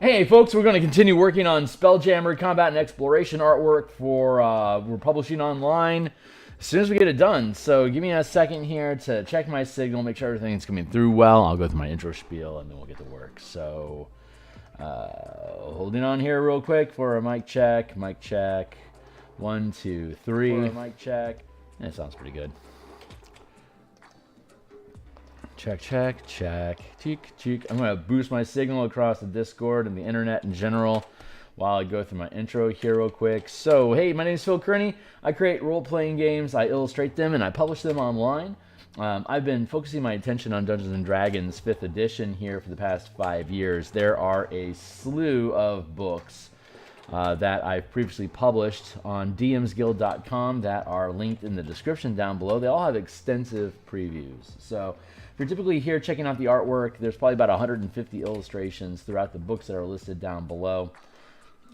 Hey folks, we're going to continue working on Spelljammer Combat and Exploration artwork for we're publishing online as soon as we get it done. So give me a second here to check my signal, make sure everything's coming through well. I'll go through my intro spiel and then we'll get to work. So holding on here real quick for a mic check. Mic check. 1, 2, 3. For a mic check. That sounds pretty good. Check, check, check, cheek, cheek. I'm going to boost my signal across the Discord and the internet in general while I go through my intro here real quick. So, hey, my name is Phil Kearney. I create role-playing games, I illustrate them, and I publish them online. I've been focusing my attention on Dungeons & Dragons 5th edition here for the past 5 years. There are a slew of books that I've previously published on DMsGuild.com that are linked in the description down below. They all have extensive previews. So if you're typically here checking out the artwork, there's probably about 150 illustrations throughout the books that are listed down below.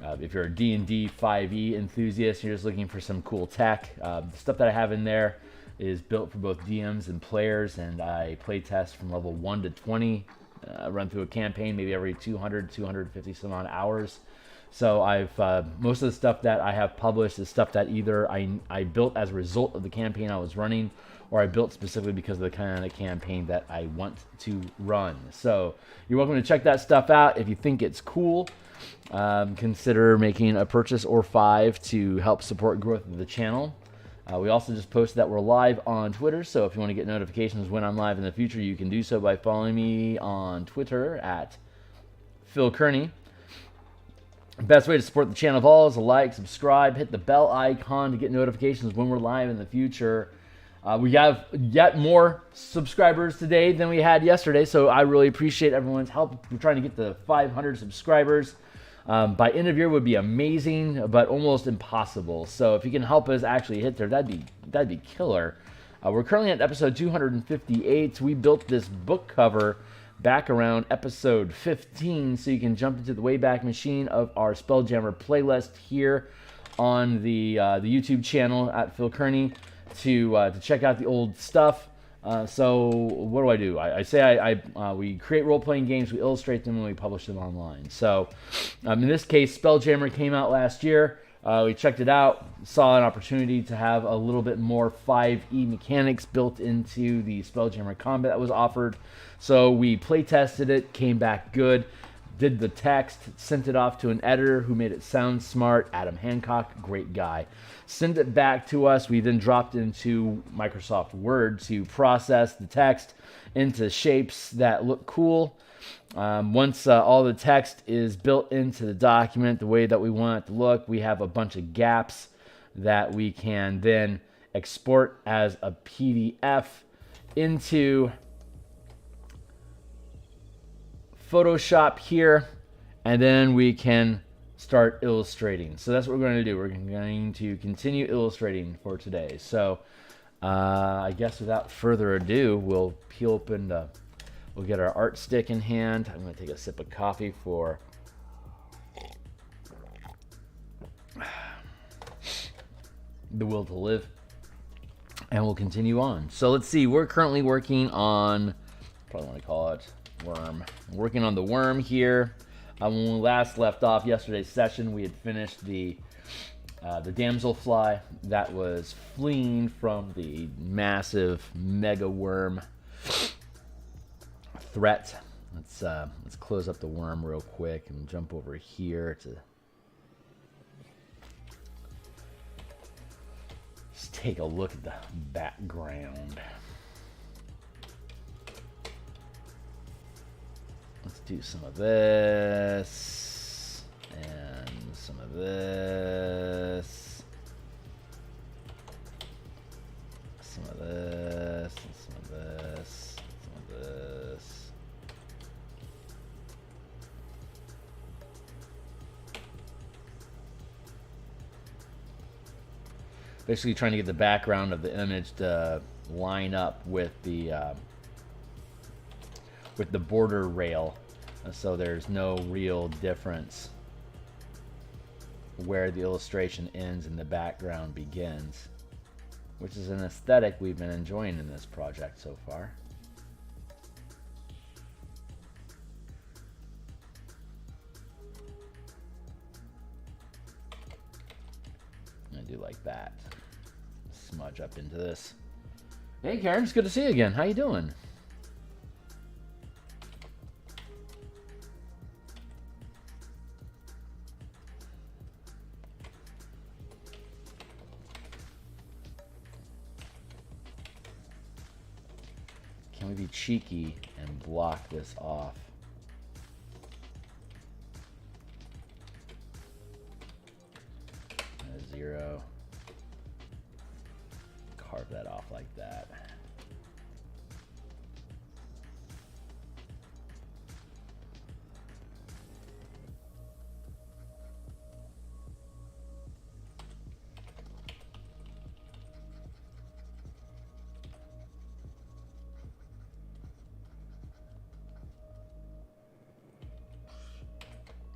If you're a D&D 5e enthusiast, you're just looking for some cool tech, the stuff that I have in there is built for both DMs and players, and I play test from level 1 to 20, run through a campaign maybe every 200, 250 some odd hours. So I've most of the stuff that I have published is stuff that either I built as a result of the campaign I was running, or I built specifically because of the kind of campaign that I want to run. So you're welcome to check that stuff out. If you think it's cool, consider making a purchase or 5 to help support growth of the channel. We also just posted that we're live on Twitter, so if you want to get notifications when I'm live in the future, you can do so by following me on Twitter at Phil Kearney. Best way to support the channel of all is to like, subscribe, hit the bell icon to get notifications when we're live in the future. We have yet more subscribers today than we had yesterday, so I really appreciate everyone's help. We're trying to get to 500 subscribers. By end of year would be amazing, but almost impossible. So if you can help us actually hit there, that'd be killer. We're currently at episode 258. We built this book cover back around episode 15, so you can jump into the Wayback Machine of our Spelljammer playlist here on the YouTube channel at Phil Kearney to check out the old stuff. So what do? I say we create role-playing games, we illustrate them, and we publish them online. So in this case, Spelljammer came out last year. We checked it out, saw an opportunity to have a little bit more 5e mechanics built into the Spelljammer combat that was offered. So we play tested it, came back good, did the text, sent it off to an editor who made it sound smart, Adam Hancock, great guy. Sent it back to us. We then dropped into Microsoft Word to process the text into shapes that look cool. Once all the text is built into the document the way that we want it to look, we have a bunch of gaps that we can then export as a PDF into Photoshop here, and then we can start illustrating. So that's what we're going to do. We're going to continue illustrating for today. So I guess without further ado, we'll peel open we'll get our art stick in hand. I'm going to take a sip of coffee for the will to live, and we'll continue on. So let's see, we're currently working on, probably want to call it worm. I'm working on the worm here. When we last left off yesterday's session, we had finished the damselfly that was fleeing from the massive mega worm threat. Let's close up the worm real quick and jump over here to just take a look at the background. Let's do some of this and some of this, some of this, and some of this, some of this. Basically trying to get the background of the image to line up with the border rail, so there's no real difference where the illustration ends and the background begins, which is an aesthetic we've been enjoying in this project so far. do like that. Smudge up into this. Hey Karen, it's good to see you again. How you doing? Can we be cheeky and block this off? A 0. Carve that off like that.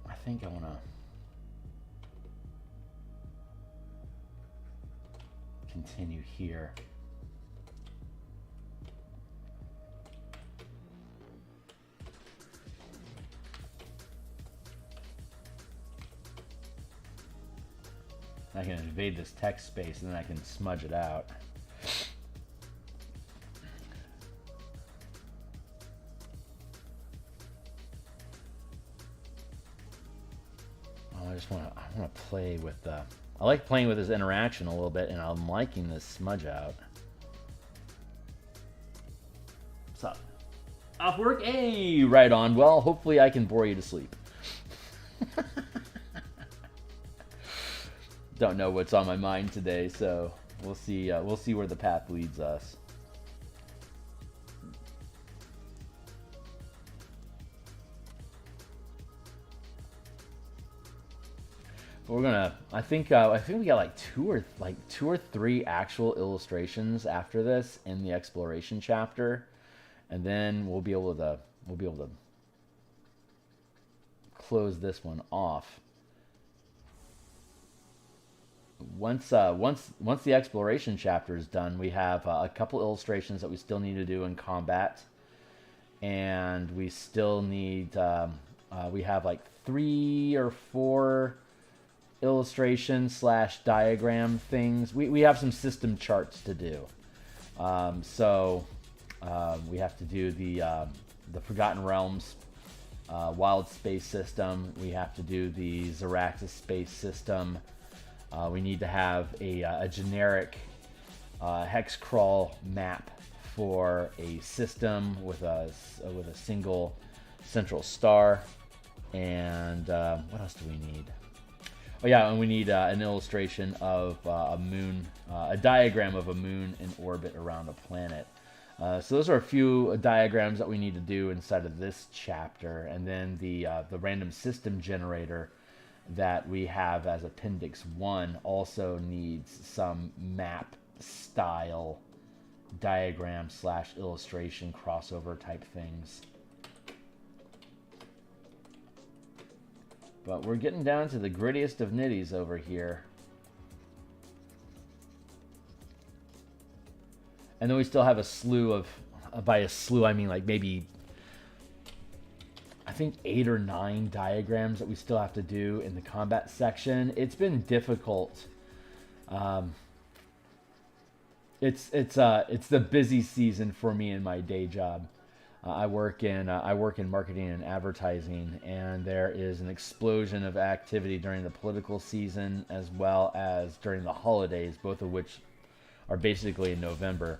I think I want to continue here. I can invade this text space and then I can smudge it out. I want to play with the. I like playing with this interaction a little bit, and I'm liking this smudge out. What's up? Off work? Hey, right on. Well, hopefully I can bore you to sleep. Don't know what's on my mind today, so we'll see. We'll see where the path leads us. We're gonna. I think we got like two or three actual illustrations after this in the exploration chapter, and then we'll be able to close this one off. Once the exploration chapter is done, we have a couple illustrations that we still need to do in combat, and we still need. We have like 3 or 4. Illustration / diagram things. We have some system charts to do. So we have to do the Forgotten Realms wild space system. We have to do the Zaraxis space system. We need to have a generic hex crawl map for a system with a single central star. And what else do we need? Oh yeah, and we need an illustration of a moon, a diagram of a moon in orbit around a planet. So those are a few diagrams that we need to do inside of this chapter, and then the random system generator that we have as Appendix 1 also needs some map style diagram / illustration crossover type things. But we're getting down to the grittiest of nitties over here. And then we still have a slew of, by a slew I mean like maybe, I think 8 or 9 diagrams that we still have to do in the combat section. It's been difficult. It's the busy season for me in my day job. I work in marketing and advertising, and there is an explosion of activity during the political season as well as during the holidays, both of which are basically in November.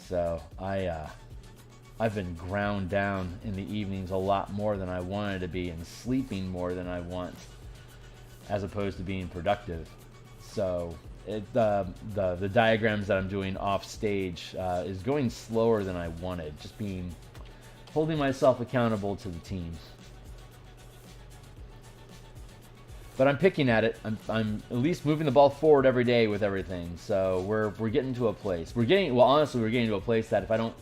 So I've been ground down in the evenings a lot more than I wanted to be, and sleeping more than I want, as opposed to being productive. So the diagrams that I'm doing off stage is going slower than I wanted, just holding myself accountable to the team. But I'm picking at it. I'm at least moving the ball forward every day with everything. So we're getting to a place. We're getting to a place that if I don't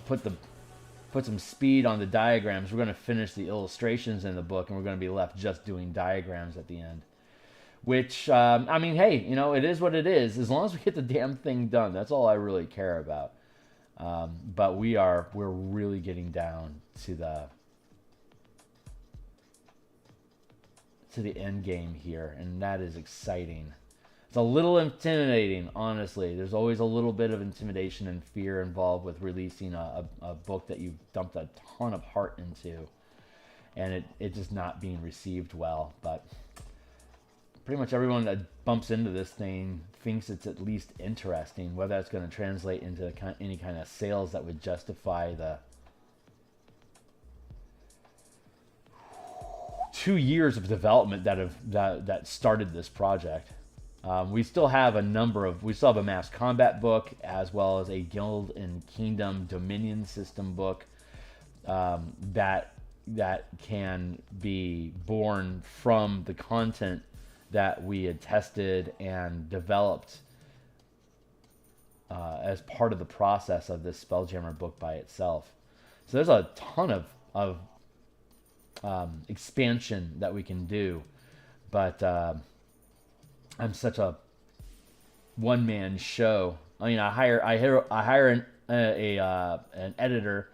put some speed on the diagrams, we're going to finish the illustrations in the book, and we're going to be left just doing diagrams at the end. Which I mean, hey, it is what it is. As long as we get the damn thing done, that's all I really care about. But we're really getting down to the end game here, and that is exciting. It's a little intimidating, honestly. There's always a little bit of intimidation and fear involved with releasing a book that you've dumped a ton of heart into, and it just not being received well. But pretty much everyone that bumps into this thing thinks it's at least interesting. Whether that's going to translate into any kind of sales that would justify the 2 years of development that started this project. We still have a mass combat book, as well as a guild and kingdom dominion system book that can be born from the content that we had tested and developed as part of the process of this Spelljammer book by itself. So there's a ton of expansion that we can do, but I'm such a one-man show. I mean, I hire an editor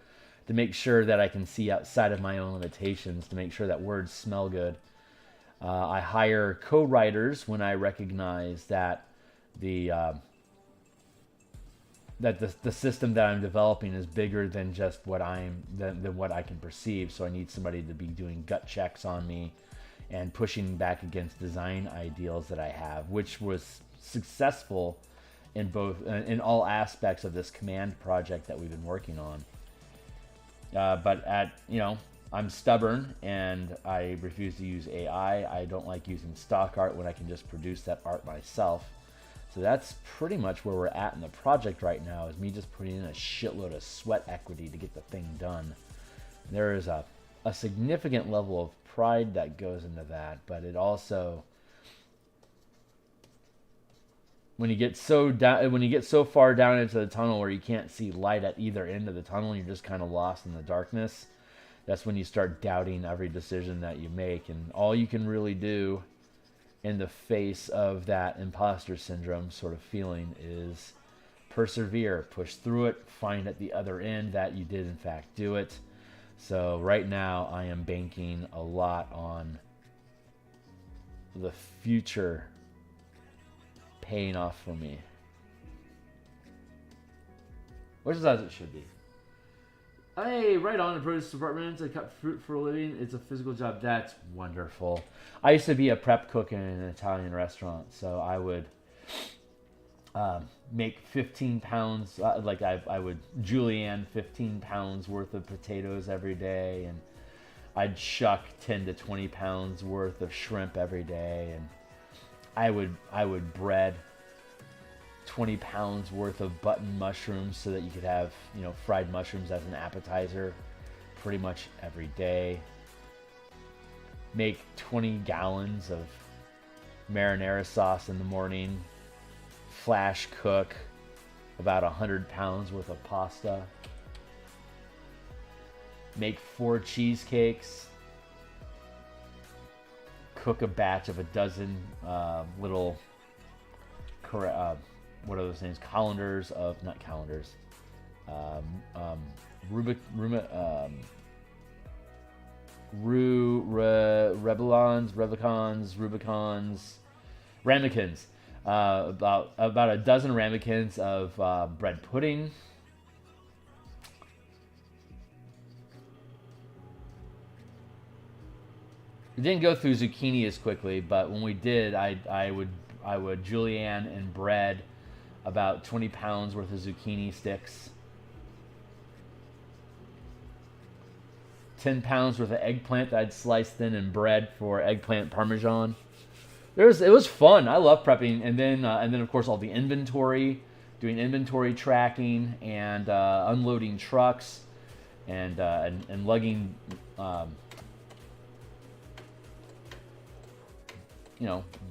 to make sure that I can see outside of my own limitations, to make sure that words smell good. I hire co-writers when I recognize that the system that I'm developing is bigger than just what than what I can perceive. So I need somebody to be doing gut checks on me and pushing back against design ideals that I have, which was successful in all aspects of this command project that we've been working on. But I'm stubborn and I refuse to use AI. I don't like using stock art when I can just produce that art myself. So that's pretty much where we're at in the project right now, is me just putting in a shitload of sweat equity to get the thing done. There is a significant level of pride that goes into that, but it also, when you get so far down into the tunnel where you can't see light at either end of the tunnel, you're just kind of lost in the darkness. That's when you start doubting every decision that you make, and all you can really do in the face of that imposter syndrome sort of feeling is persevere, push through it, find at the other end that you did in fact do it. So right now I am banking a lot on the future paying off for me, which is as it should be. Hey, right on the produce department. I cut fruit for a living. It's a physical job. That's wonderful. I used to be a prep cook in an Italian restaurant, so I would make 15 pounds, I would julienne 15 pounds worth of potatoes every day, and I'd shuck 10 to 20 pounds worth of shrimp every day, and I would bread 20 pounds worth of button mushrooms so that you could have, fried mushrooms as an appetizer pretty much every day. Make 20 gallons of marinara sauce in the morning. Flash cook about 100 pounds worth of pasta. Make 4 cheesecakes. Cook a batch of a dozen little what are those things? Colanders of, not calendars. Ramekins. About a dozen ramekins of bread pudding. We didn't go through zucchini as quickly, but when we did, I would julienne and bread about 20 pounds worth of zucchini sticks, 10 pounds worth of eggplant that I'd sliced thin and bread for eggplant parmesan. It was fun. I love prepping, and then of course all the inventory, doing inventory tracking and unloading trucks and lugging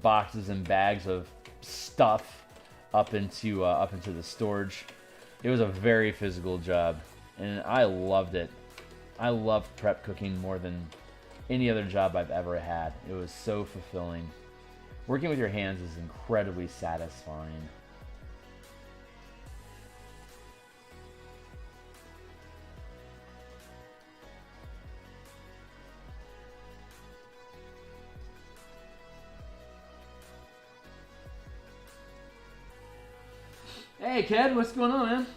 boxes and bags of stuff up into the storage. It was a very physical job, and I loved it. I loved prep cooking more than any other job I've ever had. It was so fulfilling. Working with your hands is incredibly satisfying. Hey, Ked, what's going on, man?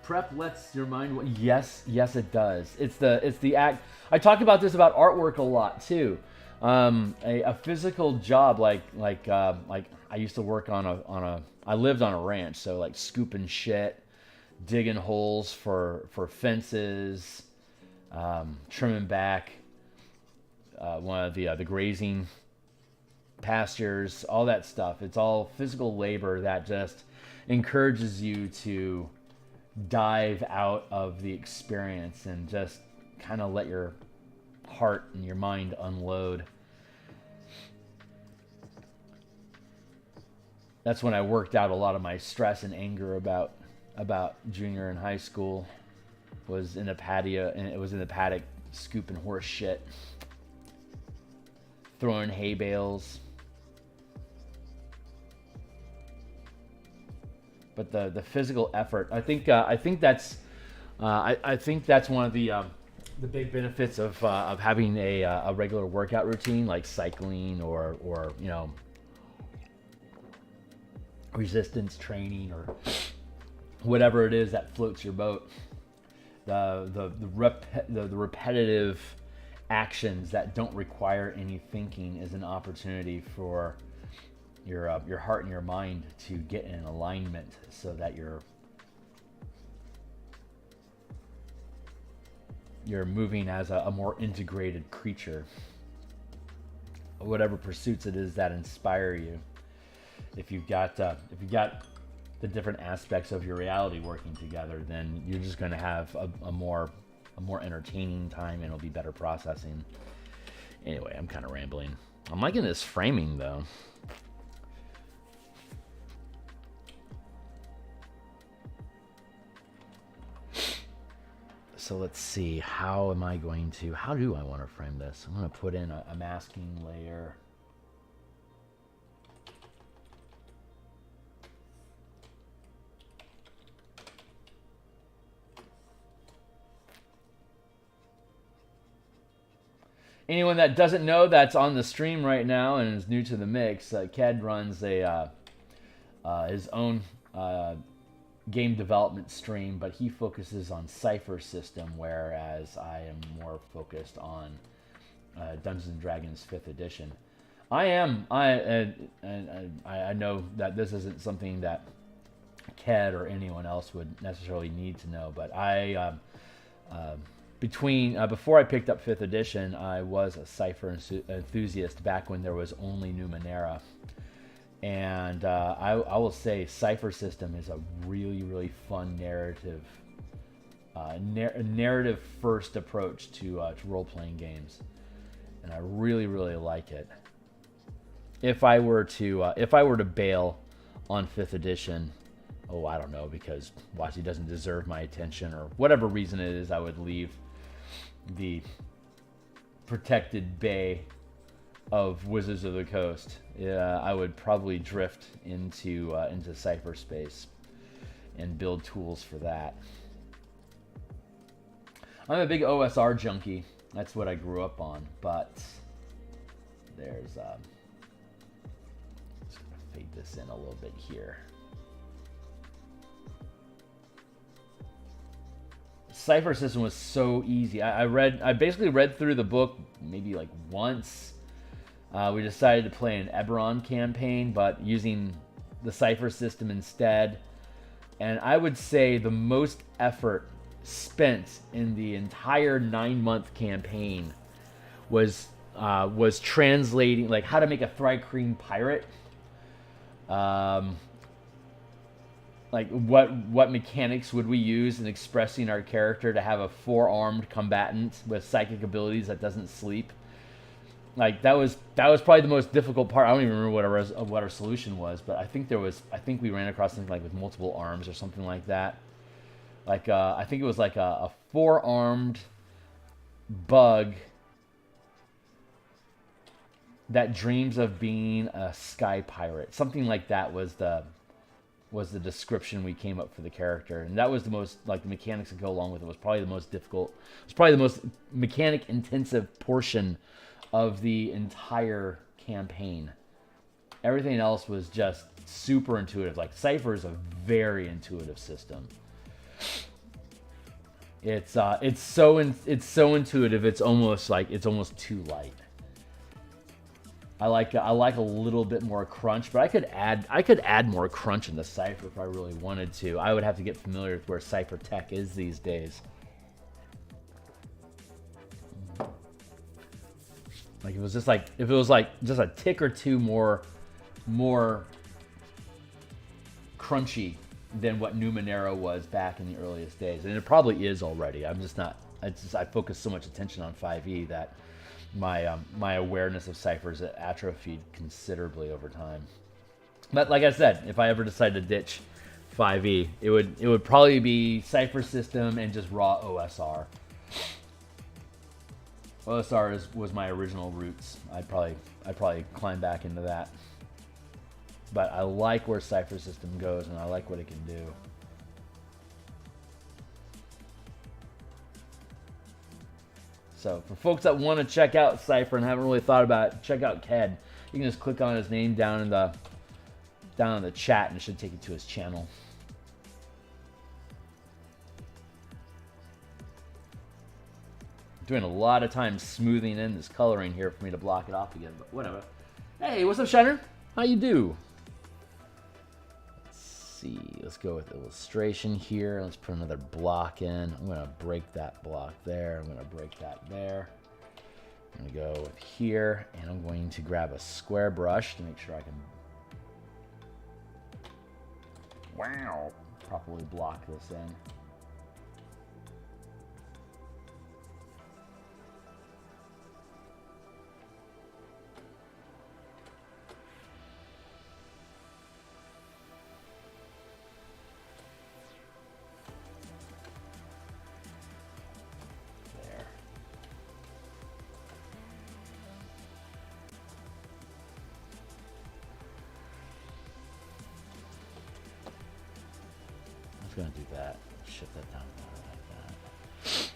Prep lets your mind. Yes, it does. It's the act. I talk about this about artwork a lot too. A physical job like I used to work on a. I lived on a ranch, so like scooping shit, digging holes for fences, trimming back one of the grazing pastures, all that stuff. It's all physical labor that just encourages you to dive out of the experience and just kind of let your heart and your mind unload. That's when I worked out a lot of my stress and anger about junior and high school. Was in a patio, and it was in the paddock scooping horse shit, throwing hay bales. But the physical effort, I think that's one of the big benefits of having a regular workout routine like cycling or resistance training or whatever it is that floats your boat. The repetitive actions that don't require any thinking is an opportunity for your heart and your mind to get in alignment so that you're moving as a more integrated creature. Whatever pursuits it is that inspire you. If you've got the different aspects of your reality working together, then you're just going to have a more entertaining time, and it'll be better processing. Anyway, I'm kind of rambling. I'm liking this framing though. So let's see, how do I want to frame this? I'm going to put in a masking layer. Anyone that doesn't know that's on the stream right now and is new to the mix, Ked runs his own game development stream, but he focuses on Cypher system, whereas I am more focused on Dungeons & Dragons 5th edition. I know that this isn't something that Ked or anyone else would necessarily need to know, but before I picked up 5th edition, I was a Cypher enthusiast back when there was only Numenera. And I will say Cypher system is a really, really fun narrative first approach to role-playing games. And I really, really like it. If I were to bail on 5th edition, I don't know, because Washi doesn't deserve my attention or whatever reason it is, I would leave the protected bay of Wizards of the Coast. I would probably drift into cyberspace and build tools for that. I'm a big OSR junkie. That's what I grew up on. But there's just gonna fade this in a little bit here. Cypher system was so easy. I basically read through the book maybe like once. We decided to play an Eberron campaign, but using the Cypher system instead. And I would say the most effort spent in the entire 9-month campaign was translating, like, how to make a Thri-kreen pirate. Like what mechanics would we use in expressing our character to have a 4-armed combatant with psychic abilities that doesn't sleep. Like that was probably the most difficult part. I don't even remember what our solution was, but I think we ran across something like with multiple arms or something like that. Like I think it was like a 4-armed bug that dreams of being a sky pirate. Something like that was the description we came up for the character, and that was the most, like, the mechanics that go along with it was probably the most difficult. It was probably the most mechanic intensive portion of the entire campaign. Everything else was just super intuitive. Like Cypher is a very intuitive system. It's so intuitive. It's almost too light. I like a little bit more crunch, but I could add more crunch in the Cypher if I really wanted to. I would have to get familiar with where Cypher tech is these days. Like if it was just a tick or two more crunchy than what Numenera was back in the earliest days, and it probably is already. I'm just not. I focus so much attention on 5e that my awareness of Cyphers atrophied considerably over time. But like I said, if I ever decide to ditch 5e, it would probably be Cypher system and just raw OSR. OSR was my original roots. I'd probably climb back into that. But I like where Cypher system goes, and I like what it can do. So for folks that want to check out Cypher and haven't really thought about it, check out Ked. You can just click on his name down in the chat, and it should take you to his channel. Doing a lot of time smoothing in this coloring here for me to block it off again, but whatever. Hey, what's up, Shiner? How you do? Let's see. Let's go with illustration here. Let's put another block in. I'm going to break that block there. I'm going to break that there. I'm going to go with here, and I'm going to grab a square brush to make sure I can properly block this in. Gonna do that. Shift that down like that.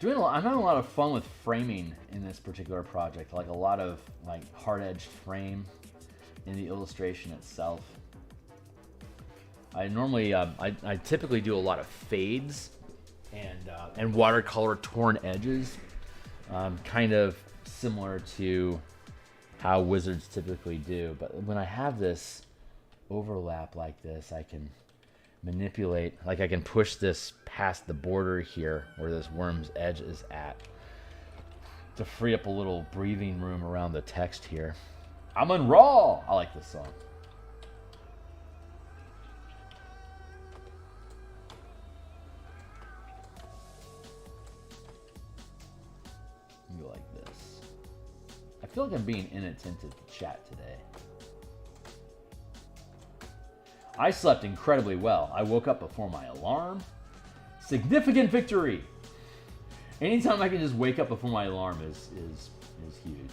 I'm having a lot of fun with framing in this particular project. Like a lot of hard-edged frame in the illustration itself. I normally, I typically do a lot of fades and watercolor torn edges, kind of similar to how wizards typically do. But when I have this overlap like this, I can manipulate, like I can push this past the border here where this worm's edge is at to free up a little breathing room around the text here. I'm on Raw! I like this song. Like this. I feel like I'm being inattentive to chat today. I slept incredibly well. I woke up before my alarm. Significant victory. Anytime I can just wake up before my alarm is huge.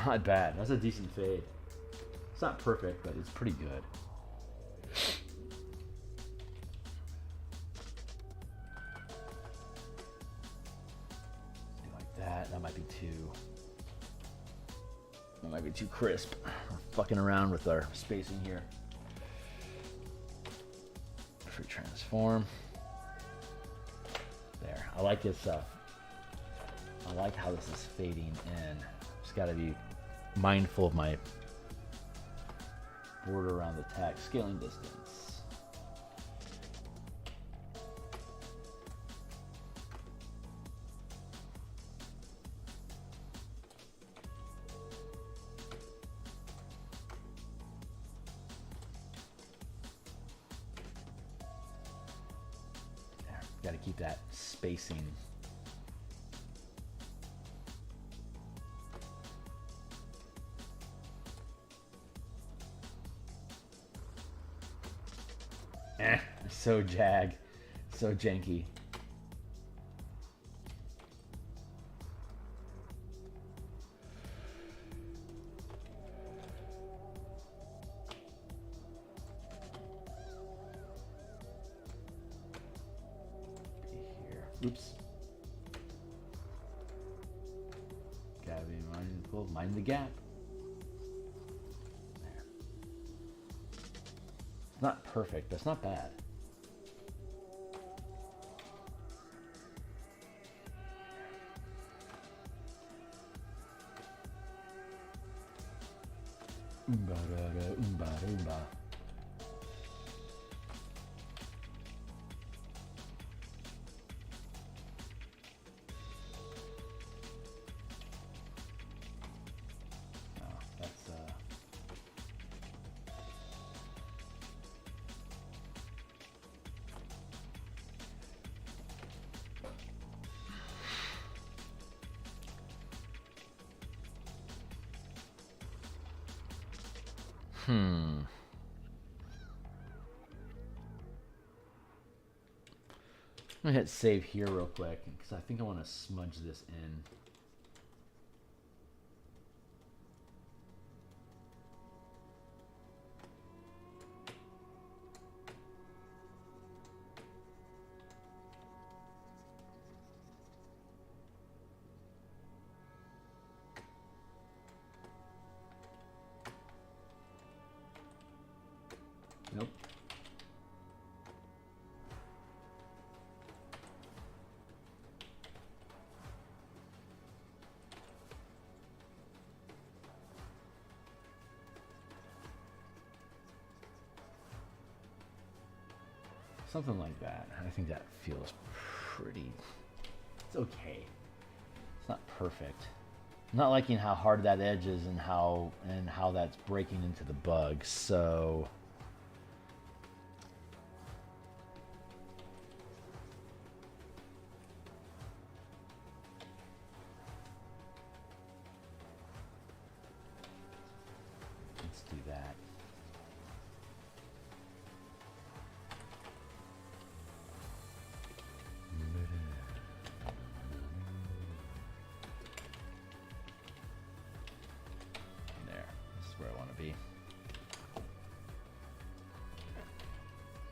Not bad. That's a decent fade. It's not perfect, but it's pretty good. Do like that. That might be too crisp. We're fucking around with our spacing here. Free transform. There. I like this. I like how this is fading in. Just got to be mindful of my border around the text. Scaling distance. Got to keep that spacing. So jag. So janky. Oops. Gotta be mindful. Mind the gap. There. It's not perfect, but it's not bad. Oomba. I'm gonna hit save here real quick because I think I want to smudge this in. Nope. Something like that. I think that feels pretty. It's okay. It's not perfect. I'm not liking how hard that edge is and how that's breaking into the bug. So let's do that.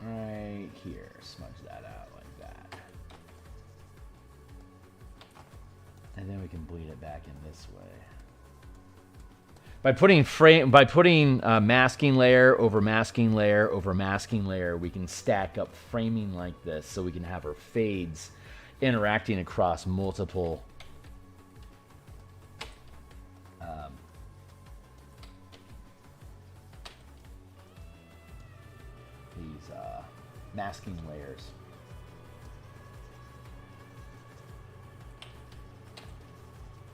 Right here, smudge that out like that. And then we can bleed it back in this way. By putting masking layer over masking layer over masking layer, we can stack up framing like this so we can have our fades interacting across multiple masking layers.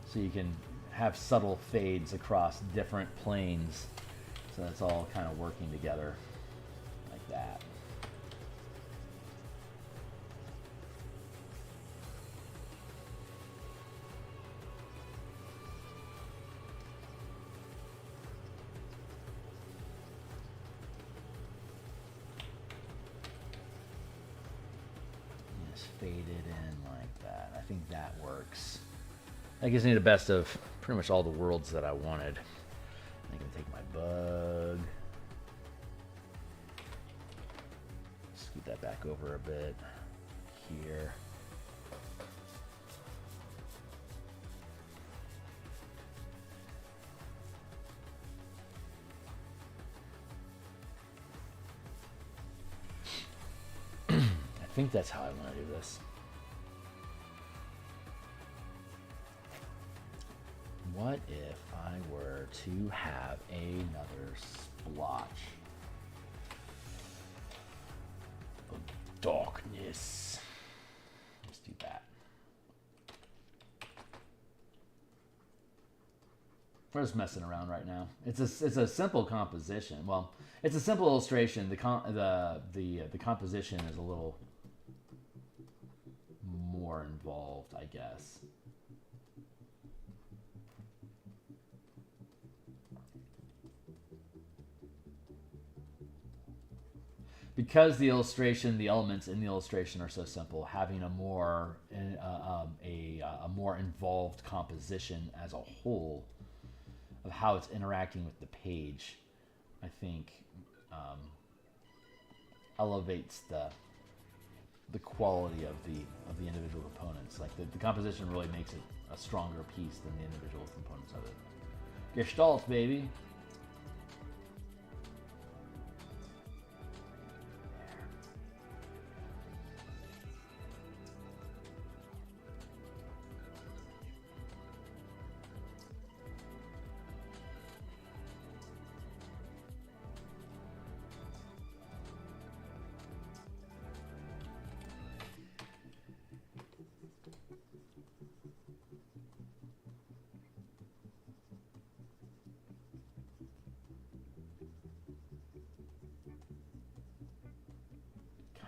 So you can have subtle fades across different planes. So that's all kind of working together like that. Faded in like that. I think that works. That gives me the best of pretty much all the worlds that I wanted. I can take my bug. Scoot that back over a bit here. I think that's how I want to do this. What if I were to have another splotch of darkness? Let's do that. We're just messing around right now. It's a simple composition. Well, it's a simple illustration. The composition is a little more involved, I guess. Because the illustration, the elements in the illustration are so simple, having a more more involved composition as a whole of how it's interacting with the page, I think elevates the quality of the individual components. Like the composition really makes it a stronger piece than the individual components of it. Gestalt, baby.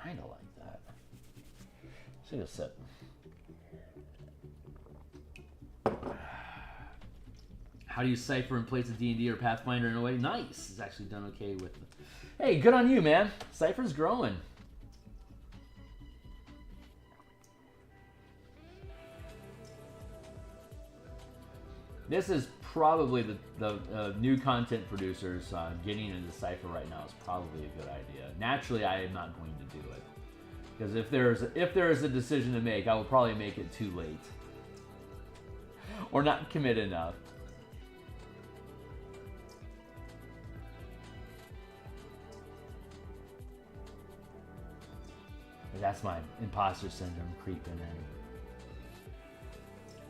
Kind of like that. Let's take a sip. How do you cipher in place of D&D or Pathfinder in a way? Nice. It's actually done okay with. Hey, good on you, man. Cipher's growing. This is probably the new content producers getting into Cypher right now is probably a good idea. Naturally, I am not going to do it because if there is a decision to make, I will probably make it too late or not commit enough. That's my imposter syndrome creeping in.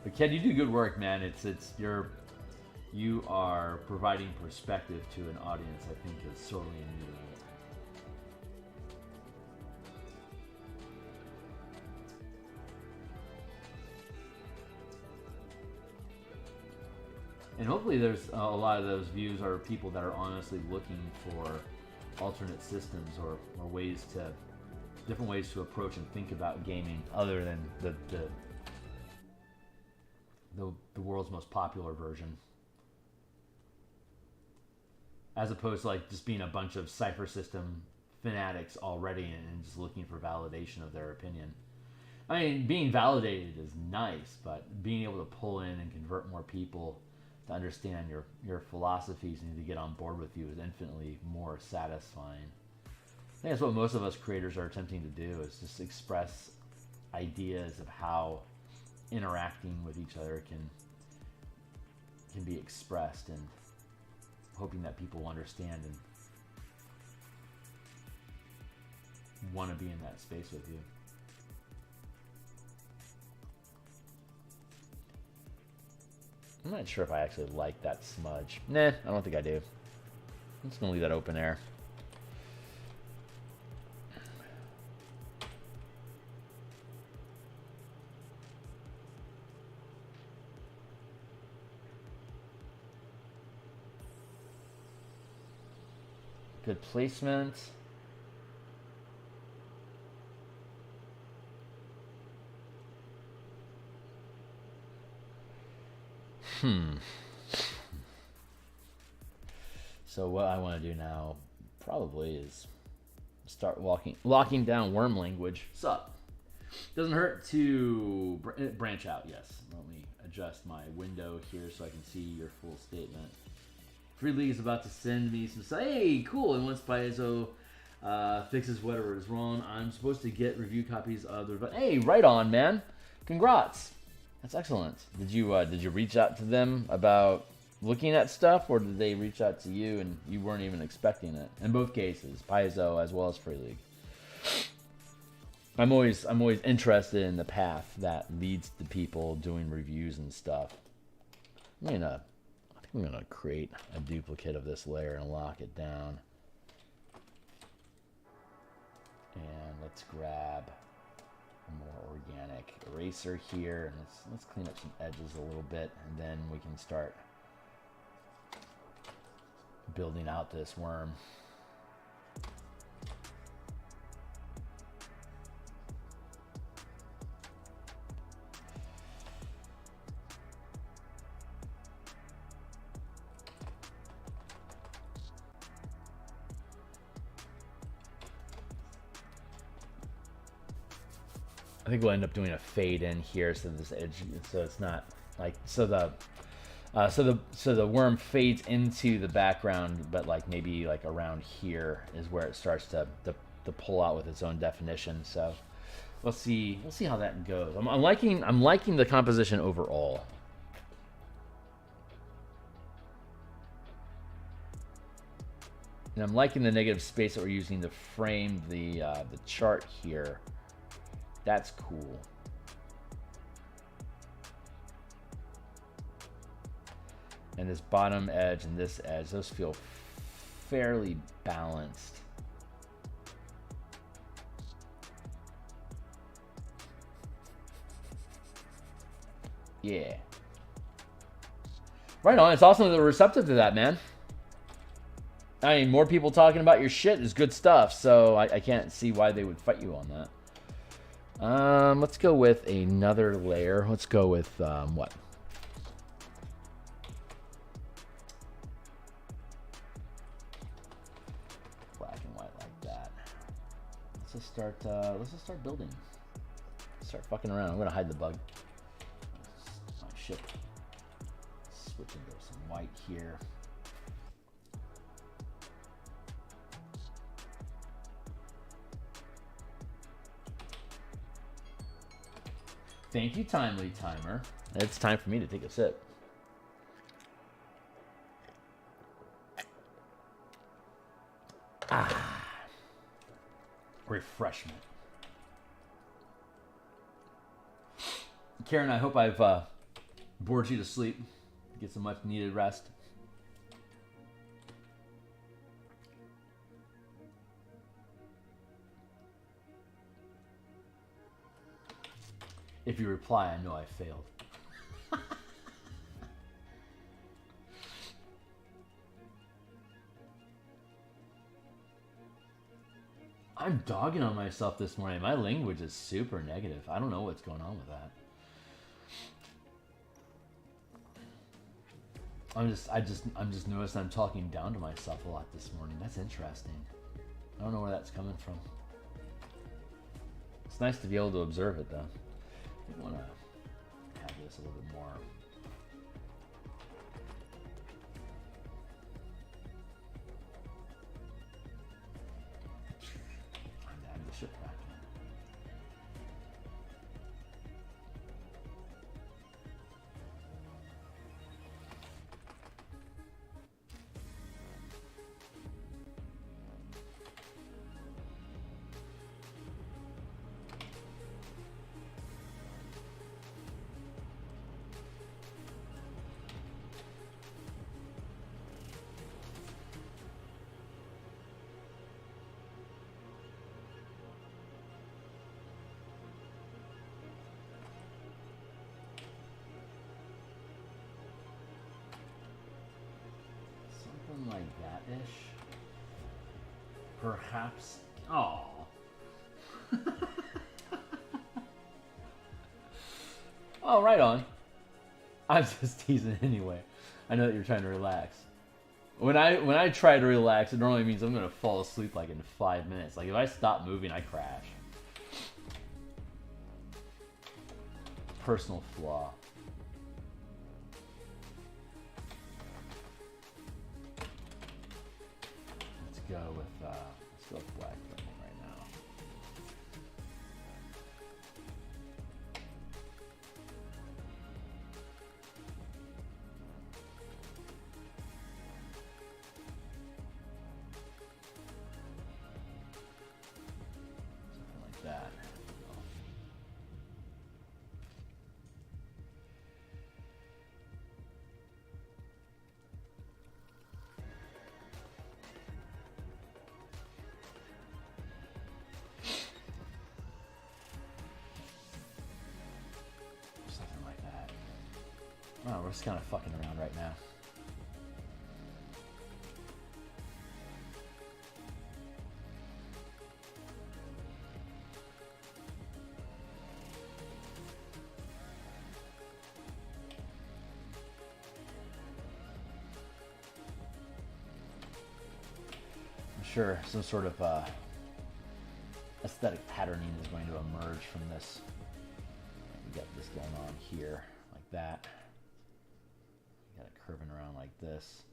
But Ken, you do good work, man. You are providing perspective to an audience I think is sorely in need of it. And hopefully there's a lot of those views are people that are honestly looking for alternate systems or different ways to approach and think about gaming other than the world's most popular version, as opposed to like just being a bunch of cipher system fanatics already and just looking for validation of their opinion. I mean, being validated is nice, but being able to pull in and convert more people to understand your philosophies and to get on board with you is infinitely more satisfying. I think that's what most of us creators are attempting to do, is just express ideas of how interacting with each other can be expressed, and hoping that people understand and want to be in that space with you. I'm not sure if I actually like that smudge. Nah, I don't think I do. I'm just gonna leave that open air. Good placement. So what I want to do now probably is start locking down worm language. Sup? Doesn't hurt to branch out. Yes. Let me adjust my window here so I can see your full statement. Free League is about to send me some. Hey, cool! And once Paizo fixes whatever is wrong, I'm supposed to get review copies of the. Hey, right on, man! Congrats. That's excellent. Did you reach out to them about looking at stuff, or did they reach out to you and you weren't even expecting it? In both cases, Paizo as well as Free League. I'm always interested in the path that leads to people doing reviews and stuff. I'm gonna create a duplicate of this layer and lock it down. And let's grab a more organic eraser here, and let's clean up some edges a little bit, and then we can start building out this worm. think we'll end up doing a fade in here, so this edge, so it's not like so the worm fades into the background, but like maybe like around here is where it starts to pull out with its own definition. So we'll see how that goes. I'm liking the composition overall. And I'm liking the negative space that we're using to frame the chart here. That's cool. And this bottom edge and this edge, those feel fairly balanced. Yeah. Right on. It's awesome that they're receptive to that, man. I mean, more people talking about your shit is good stuff, so I can't see why they would fight you on that. Let's go with another layer. Let's go with, what? Black and white like that. Let's just start building. Start fucking around. I'm gonna hide the bug. My ship. Switch into some white here. Thank you, Timely Timer. It's time for me to take a sip. Ah. Refreshment. Karen, I hope I've bored you to sleep. Get some much needed rest. If you reply, I know I failed. I'm dogging on myself this morning. My language is super negative. I don't know what's going on with that. I'm just noticing I'm talking down to myself a lot this morning. That's interesting. I don't know where that's coming from. It's nice to be able to observe it though. I want to have this a little bit more. I'm adding the ship back in. Like that-ish. Perhaps. Oh. Oh, right on. I'm just teasing anyway. I know that you're trying to relax. When I try to relax, it normally means I'm gonna fall asleep like in 5 minutes. Like if I stop moving, I crash. Personal flaw. Let's go with black right now. Something like that. Oh, we're just kind of fucking around right now. I'm sure some sort of aesthetic patterning is going to emerge from this. You got this going on here, like that. You got it curving around like this.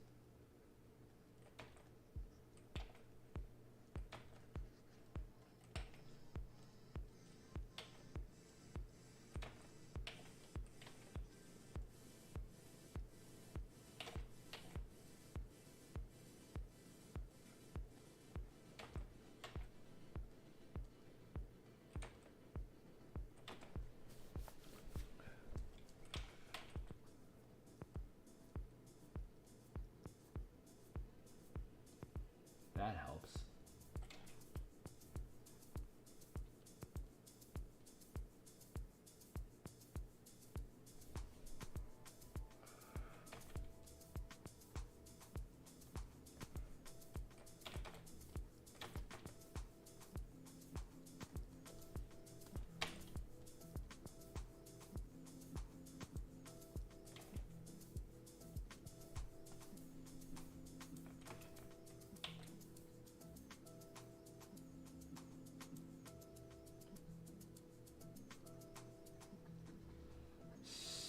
That helps.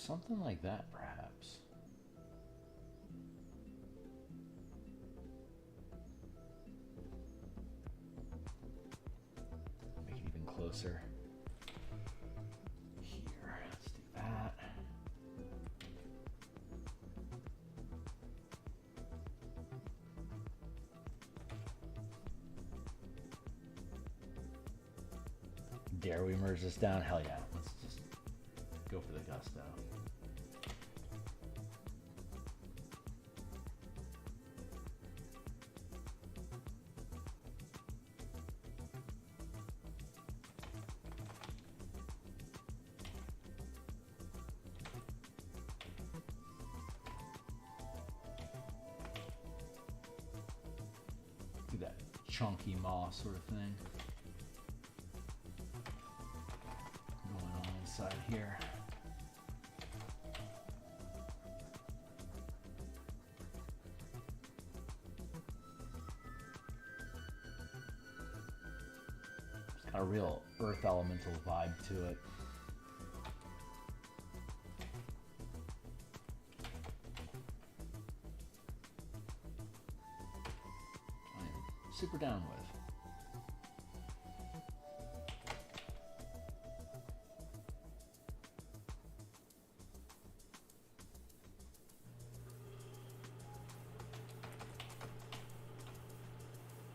Something like that, perhaps. Make it even closer. Here, let's do that. Dare we merge this down? Hell yeah. Let's just go for the gusto. Do that chunky moss sort of thing going on inside here. It's got a real earth elemental vibe to it. Super down with.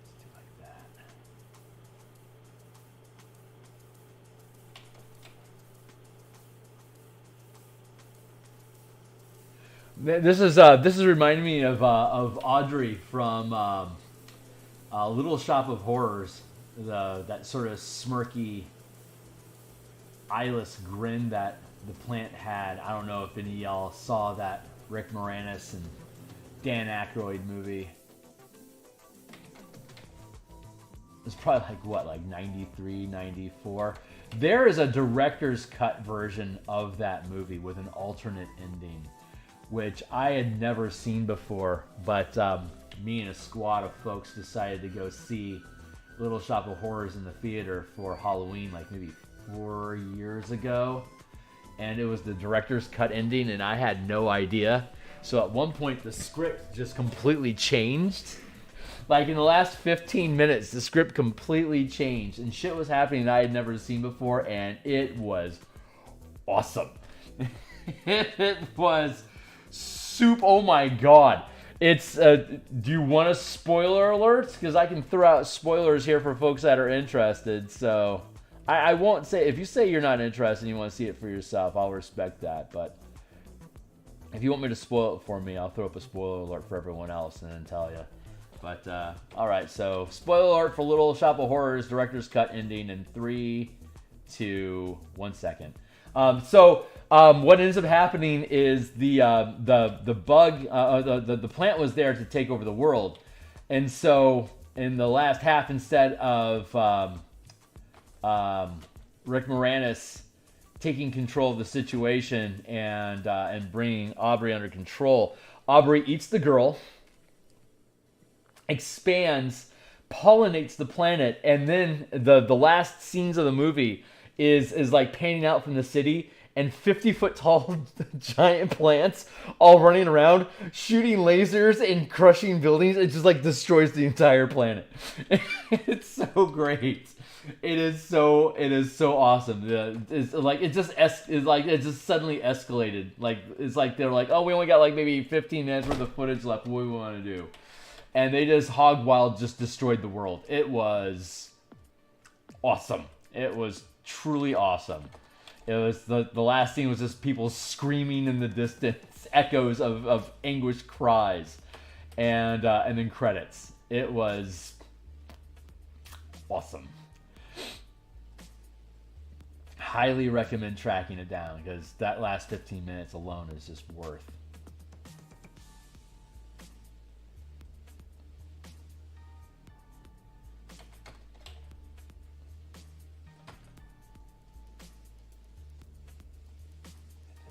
Let's do like that. This is reminding me of Audrey from Little Shop of Horrors, that sort of smirky, eyeless grin that the plant had. I don't know if any of y'all saw that Rick Moranis and Dan Aykroyd movie. It's probably like, what, like 93, 94? There is a director's cut version of that movie with an alternate ending, which I had never seen before, but me and a squad of folks decided to go see Little Shop of Horrors in the theater for Halloween, like maybe 4 years ago. And it was the director's cut ending, and I had no idea. So at one point, the script just completely changed. Like in the last 15 minutes, the script completely changed, and shit was happening that I had never seen before, and it was awesome. It was soup. Oh my god. It's, do you want a spoiler alert? Because I can throw out spoilers here for folks that are interested. So I won't say, if you say you're not interested and you want to see it for yourself, I'll respect that. But if you want me to spoil it for me, I'll throw up a spoiler alert for everyone else and then tell you. But, all right, so spoiler alert for Little Shop of Horrors, director's cut ending in 3, 2, 1 second. What ends up happening is the bug, the plant was there to take over the world, and so in the last half, instead of Rick Moranis taking control of the situation and bringing Aubrey under control, Aubrey eats the girl, expands, pollinates the planet, and then the last scenes of the movie is like panning out from the city, and 50-foot tall giant plants all running around, shooting lasers and crushing buildings. It just like destroys the entire planet. It's so great. It is so awesome. It's like it just suddenly escalated. Like it's like they're like, oh, we only got like maybe 15 minutes worth of footage left. What do we want to do? And they just hog wild just destroyed the world. It was awesome. It was truly awesome. It was the last scene was just people screaming in the distance, echoes of anguished cries, and then credits. It was awesome. Highly recommend tracking it down because that last 15 minutes alone is just worth.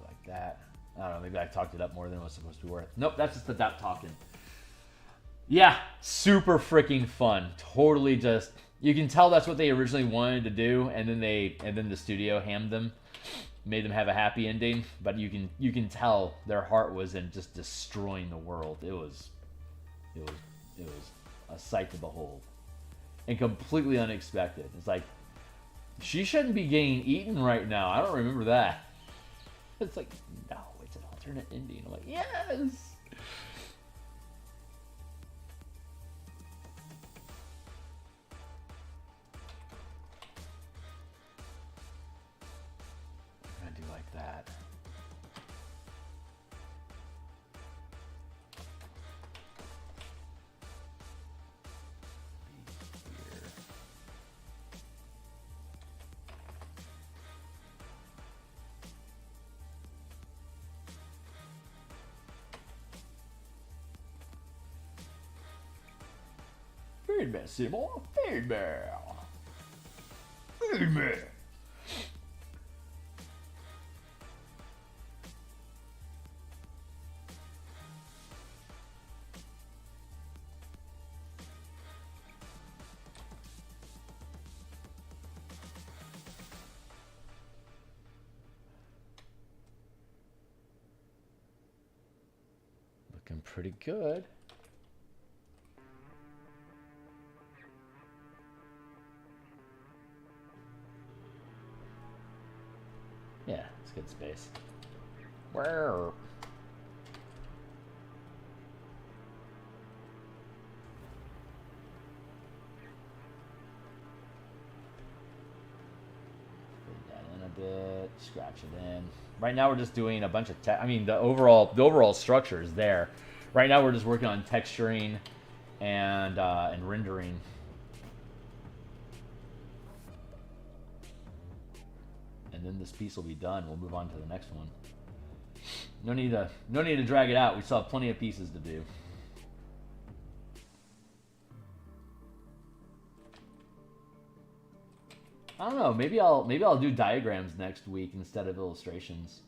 Like that. I don't know, maybe I talked it up more than it was supposed to be worth. Nope, that's just the doubt talking. Yeah, super freaking fun. Totally just, you can tell that's what they originally wanted to do, and then the studio hammed them, made them have a happy ending. But you can tell their heart was in just destroying the world. It was a sight to behold, and completely unexpected. It's like she shouldn't be getting eaten right now. I don't remember that. It's like, no, it's an alternate ending. I'm like, yes. That. Feed me, Seymour. Feed me. Feed me. Looking pretty good. Yeah, it's good space. Where? Put that in a bit. Scratch it in. Right now we're just doing a bunch of I mean, the overall structure is there. Right now we're just working on texturing and rendering. And then this piece will be done. We'll move on to the next one. No need to drag it out. We still have plenty of pieces to do. I don't know. Maybe I'll do diagrams next week instead of illustrations.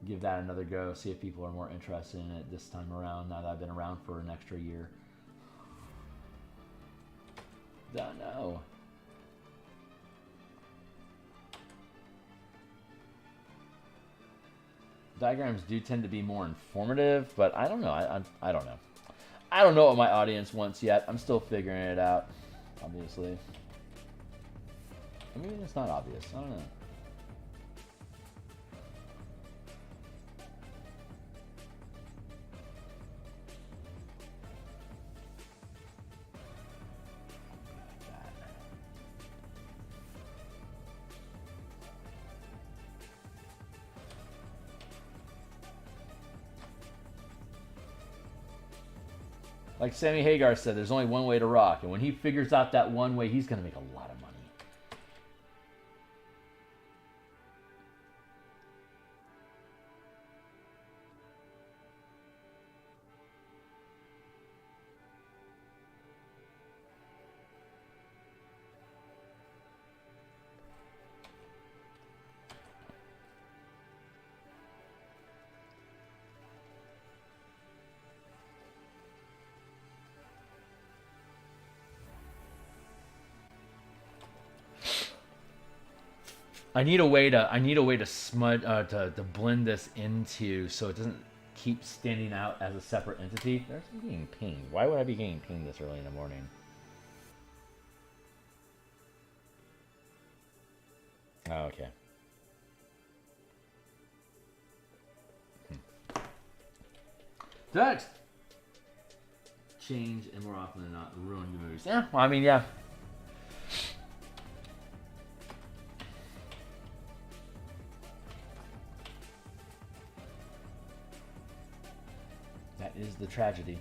Give that another go. See if people are more interested in it this time around. Now that I've been around for an extra year. Don't know. Diagrams do tend to be more informative, but I don't know. I don't know. I don't know what my audience wants yet. I'm still figuring it out, obviously. Maybe it's not obvious. I don't know. Like Sammy Hagar said, there's only one way to rock. And when he figures out that one way, he's going to make a lot of money. I need a way to smudge to blend this into so it doesn't keep standing out as a separate entity. There's I'm getting pinged. Why would I be getting pinged this early in the morning? Oh, okay. Text. Change and more often than not ruin your moves. Yeah, well, I mean, yeah. That is the tragedy.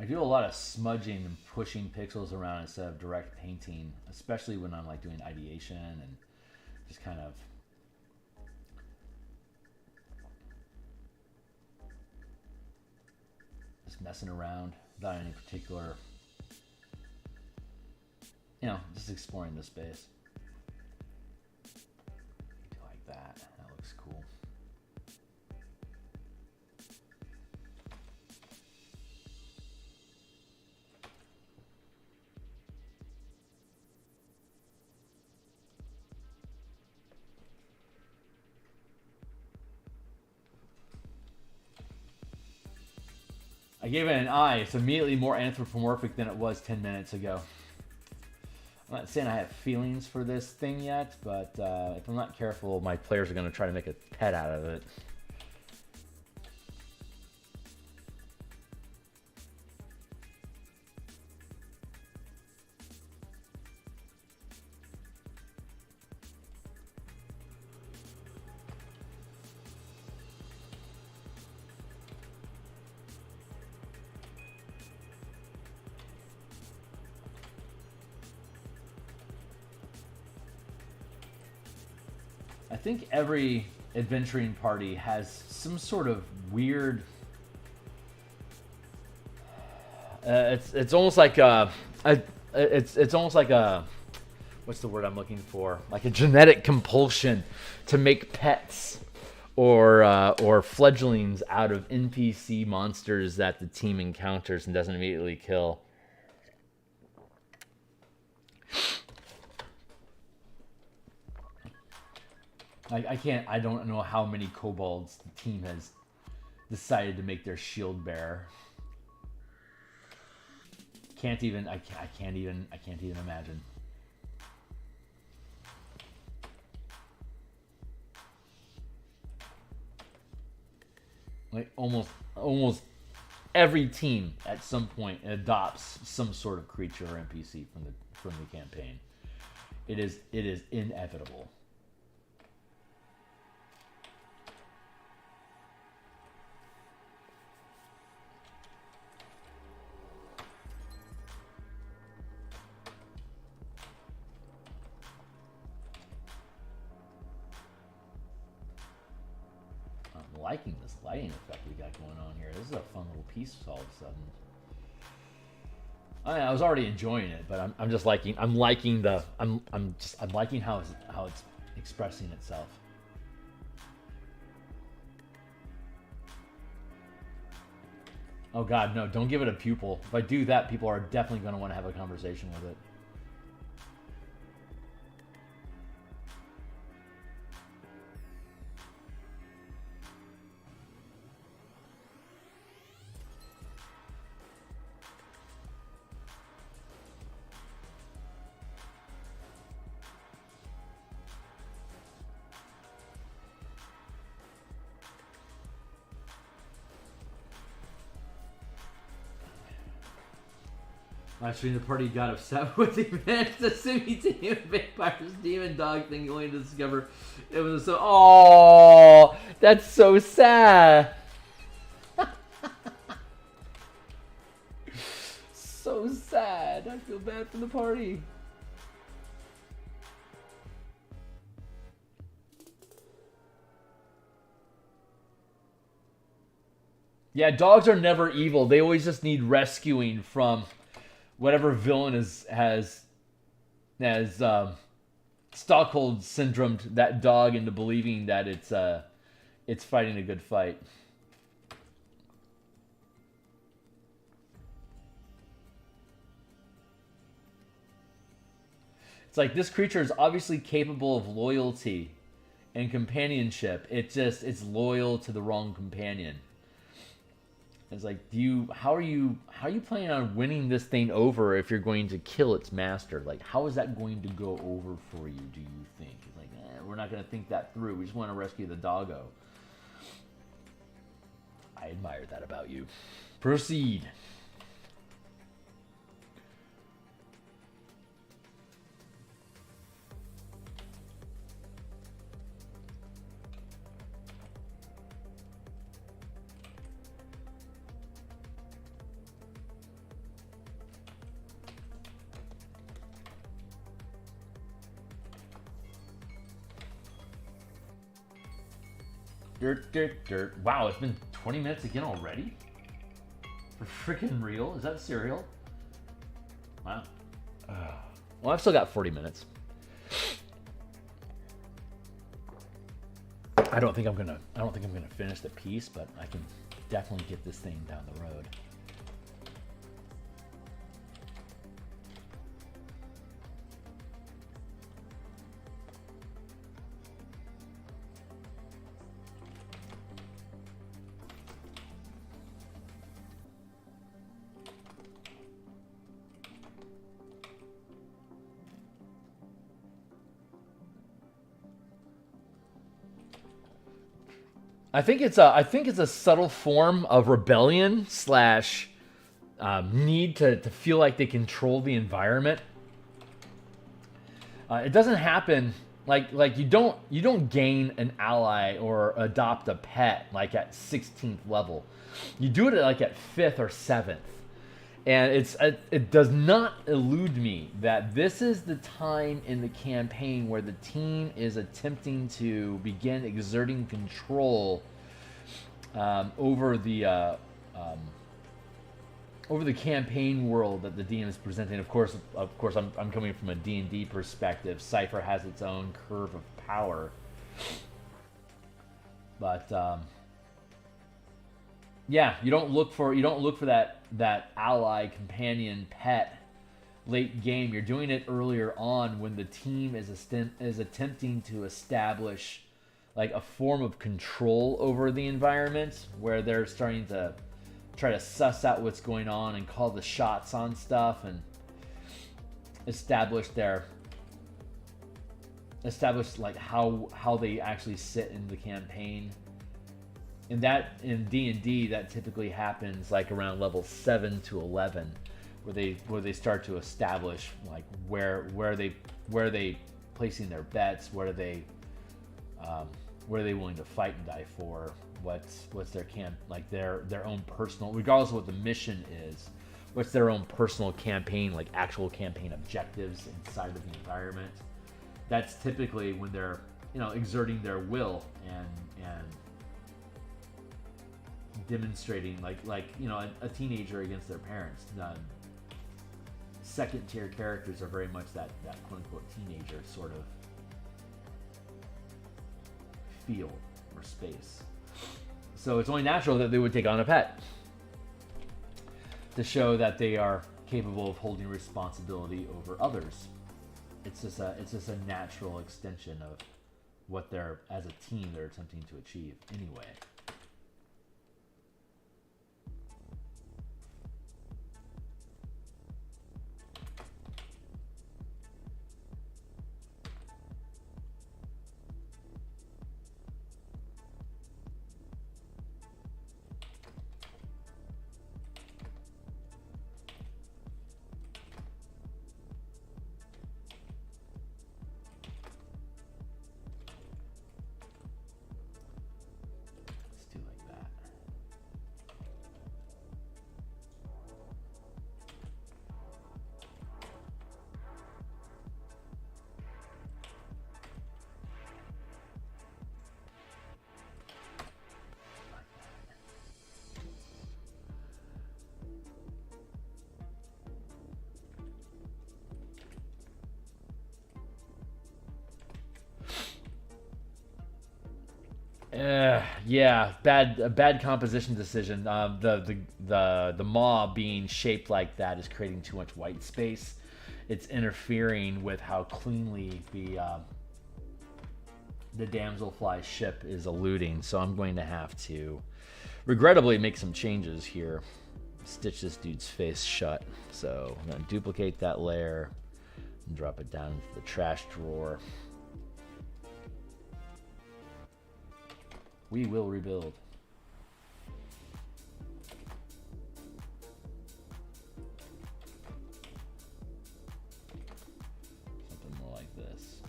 I do a lot of smudging and pushing pixels around instead of direct painting, especially when I'm like doing ideation and just kind of just messing around without any particular, you know, just exploring the space. Do like that. That looks cool. I gave it an eye. It's immediately more anthropomorphic than it was 10 minutes ago. I'm not saying I have feelings for this thing yet, but if I'm not careful, my players are going to try to make a pet out of it. I think every adventuring party has some sort of weird. It's almost like it's almost like a, what's the word I'm looking for? Like a genetic compulsion to make pets or fledglings out of NPC monsters that the team encounters and doesn't immediately kill. I don't know how many kobolds the team has decided to make their shield bearer. I can't even imagine. Like almost every team at some point adopts some sort of creature or NPC from the campaign. It is inevitable. I'm liking this lighting effect we got going on here. This is a fun little piece all of a sudden. I was already enjoying it, but I'm just liking I'm liking how it's expressing itself. Oh God, no! Don't give it a pupil. If I do that, people are definitely going to want to have a conversation with it. Actually, the party got upset with the event. The Simi Vampires Demon Dog thing, only to discover it was so. Oh, that's so sad. So sad. I feel bad for the party. Yeah, dogs are never evil. They always just need rescuing from whatever villain has Stockholm syndromed that dog into believing that it's fighting a good fight. It's like this creature is obviously capable of loyalty and companionship. It's loyal to the wrong companion. It's like, how are you planning on winning this thing over if you're going to kill its master? Like, how is that going to go over for you, do you think? It's like, we're not going to think that through. We just want to rescue the doggo. I admire that about you. Proceed. Dirt, dirt, dirt. Wow, it's been 20 minutes again already? For freaking real? Is that cereal? Wow. Well, I've still got 40 minutes. I don't think I'm gonna finish the piece, but I can definitely get this thing down the road. I think it's a subtle form of rebellion slash need to feel like they control the environment. It doesn't happen like you don't gain an ally or adopt a pet like at 16th level. You do it at 5th or 7th. And it does not elude me that this is the time in the campaign where the team is attempting to begin exerting control over the campaign world that the DM is presenting. Of course, I'm coming from a D&D perspective. Cypher has its own curve of power, but yeah, you don't look for that ally, companion, pet late game. You're doing it earlier on when the team is attempting to establish like a form of control over the environment, where they're starting to try to suss out what's going on and call the shots on stuff and establish like how they actually sit in the campaign. And that in D&D, that typically happens like around level 7 to 11, where they start to establish like where they placing their bets, where are they willing to fight and die for, what's their their own personal, regardless of what the mission is, what's their own personal campaign, like actual campaign objectives inside of the environment. That's typically when they're exerting their will and demonstrating like a teenager against their parents. Second tier characters are very much that quote unquote teenager sort of feel or space. So it's only natural that they would take on a pet to show that they are capable of holding responsibility over others. It's just a natural extension of what they're, as a team, they're attempting to achieve anyway. Yeah, bad composition decision. The maw being shaped like that is creating too much white space. It's interfering with how cleanly the damselfly ship is eluding. So I'm going to have to, regrettably, make some changes here. Stitch this dude's face shut. So I'm going to duplicate that layer and drop it down into the trash drawer. We will rebuild. Something more like this.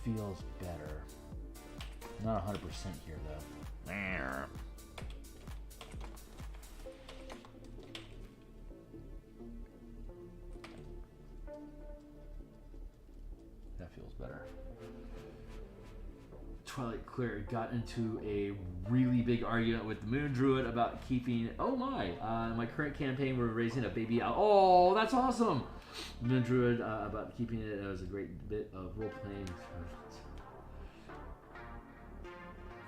Feels better. Not 100% here though. That feels better. Twilight Cleric got into a really big argument with the Moon Druid about keeping. Oh my! My current campaign, we're raising a baby owl. Oh, that's awesome! Moon Druid about keeping it as a great bit of role playing.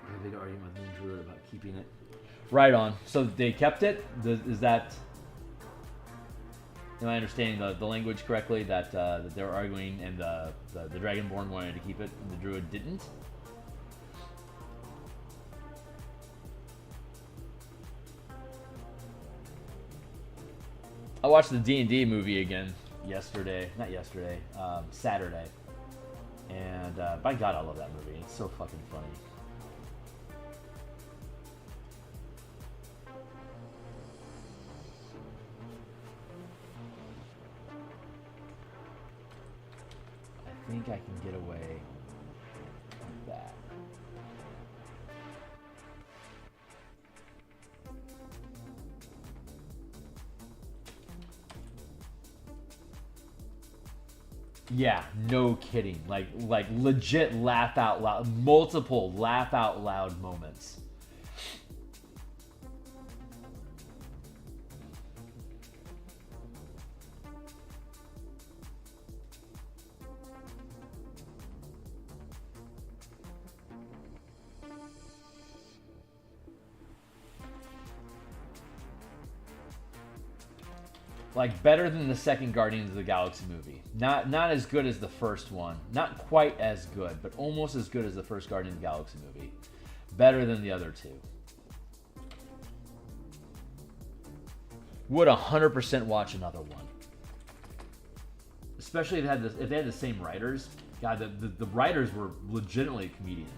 A big argument with Moon Druid about keeping it. Right on. So they kept it. Is that? Am I understanding the language correctly? That they were arguing, and the Dragonborn wanted to keep it, and the Druid didn't. I watched the D&D movie again Saturday, and by God, I love that movie. It's so fucking funny. I think I can get away with that. Yeah, no kidding. Like legit laugh out loud, multiple laugh out loud moments. Like better than the second Guardians of the Galaxy movie. Not as good as the first one. Not quite as good, but almost as good as the first Guardians of the Galaxy movie. Better than the other two. Would 100% watch another one. Especially if they had the same writers. God, the writers were legitimately comedians.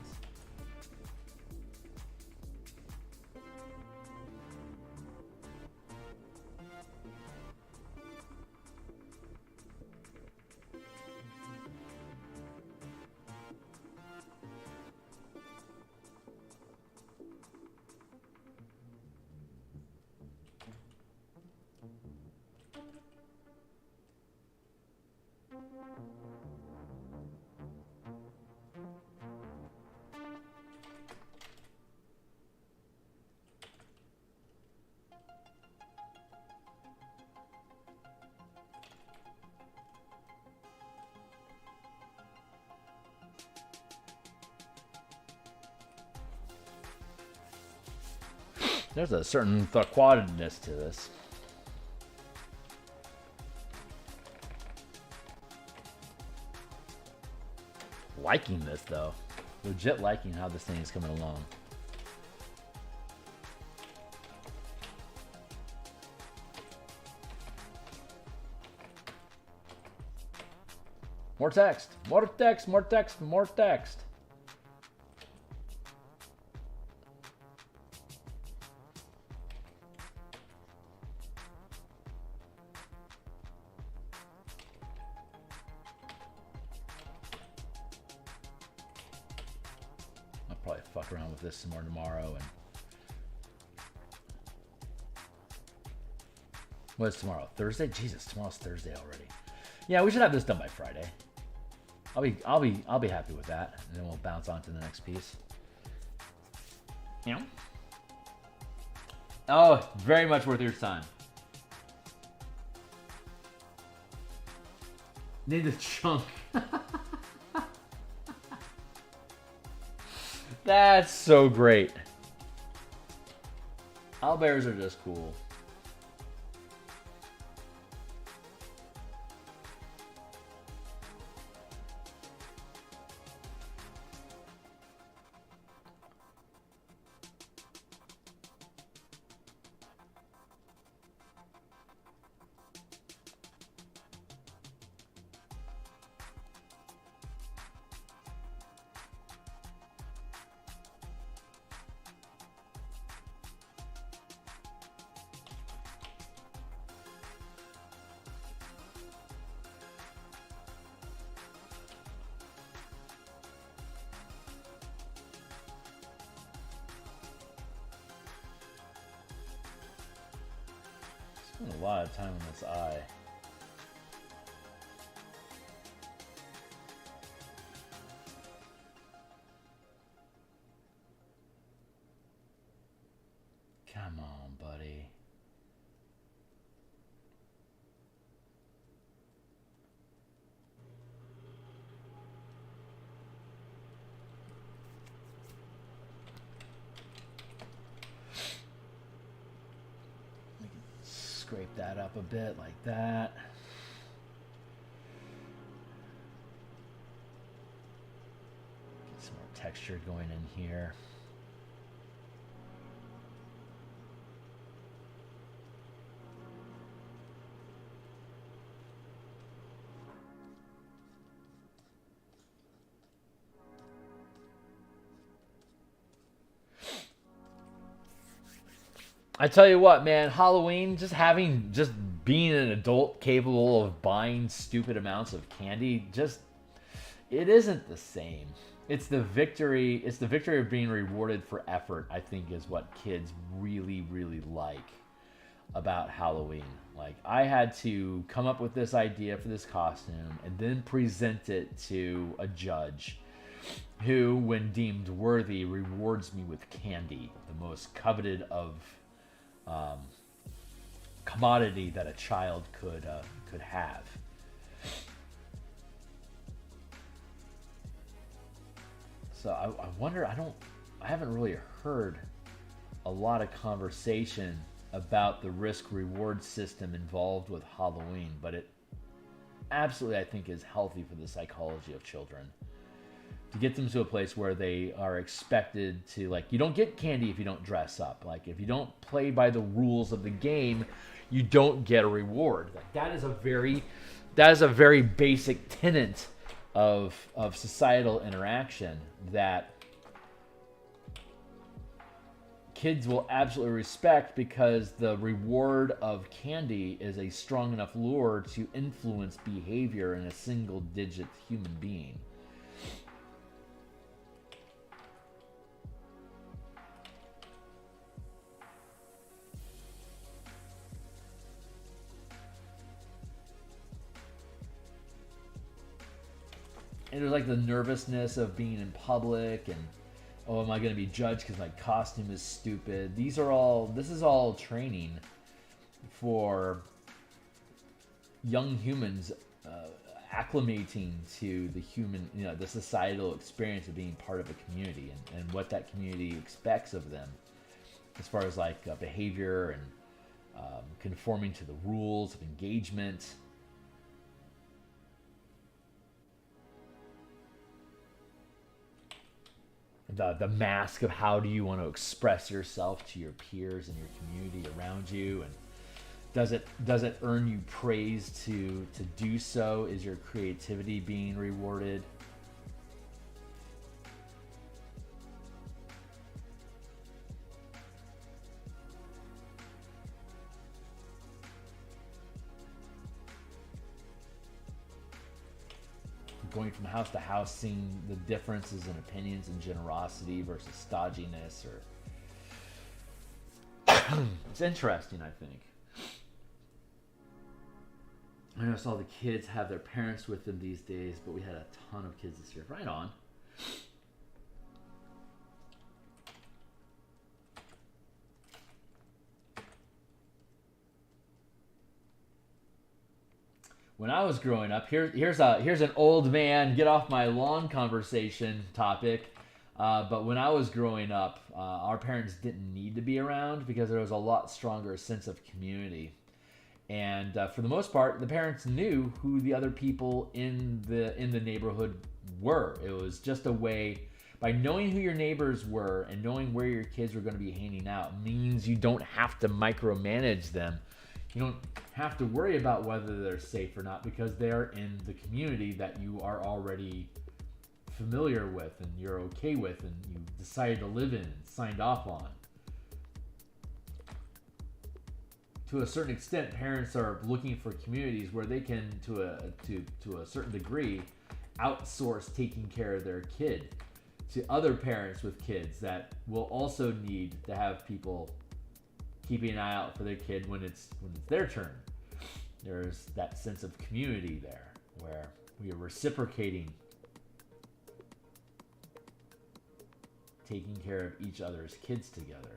There's a certain thought-quadness to this. Liking this, though. Legit liking how this thing is coming along. More text. More text. More text. More text. I'll probably fuck around with this some more tomorrow and What's tomorrow? Thursday? Jesus, tomorrow's Thursday already. Yeah, we should have this done by Friday. I'll be happy with that, and then we'll bounce on to the next piece. Yeah. Oh, very much worth your time. Need the chunk. That's so great. Owlbears are just cool. Spent a lot of time on this eye. Come on, buddy. Scrape that up a bit like that. Get some more texture going in here. I tell you what, man, Halloween, just being an adult capable of buying stupid amounts of candy, it isn't the same. It's the victory of being rewarded for effort, I think, is what kids really, really like about Halloween. Like, I had to come up with this idea for this costume and then present it to a judge who, when deemed worthy, rewards me with candy, the most coveted of commodity that a child could have. So I wonder, I haven't really heard a lot of conversation about the risk-reward system involved with Halloween, but it absolutely, I think, is healthy for the psychology of children. To get them to a place where they are expected to, like, you don't get candy if you don't dress up. Like, if you don't play by the rules of the game, you don't get a reward. Like, that is a very basic tenet of societal interaction that kids will absolutely respect, because the reward of candy is a strong enough lure to influence behavior in a single-digit human being. And there's like the nervousness of being in public, and oh, am I going to be judged because my costume is stupid? This is all training for young humans acclimating to the societal experience of being part of a community, and what that community expects of them as far as like behavior and conforming to the rules of engagement. The mask of how do you want to express yourself to your peers and your community around you, and does it earn you praise to do so? Is your creativity being rewarded? Going from house to house, seeing the differences in opinions and generosity versus stodginess, or it's interesting, I think. I noticed all the kids have their parents with them these days, but we had a ton of kids this year. Right on. When I was growing up, here's an old man get off my lawn conversation topic. But when I was growing up, our parents didn't need to be around because there was a lot stronger sense of community. And for the most part, the parents knew who the other people in the neighborhood were. It was just a way, by knowing who your neighbors were and knowing where your kids were going to be hanging out, means you don't have to micromanage them. You don't have to worry about whether they're safe or not because they're in the community that you are already familiar with and you're okay with and you decided to live in and signed off on. To a certain extent, parents are looking for communities where they can, to a certain degree, outsource taking care of their kid to other parents with kids that will also need to have people keeping an eye out for their kid when it's their turn. There's that sense of community there where we are reciprocating, taking care of each other's kids together.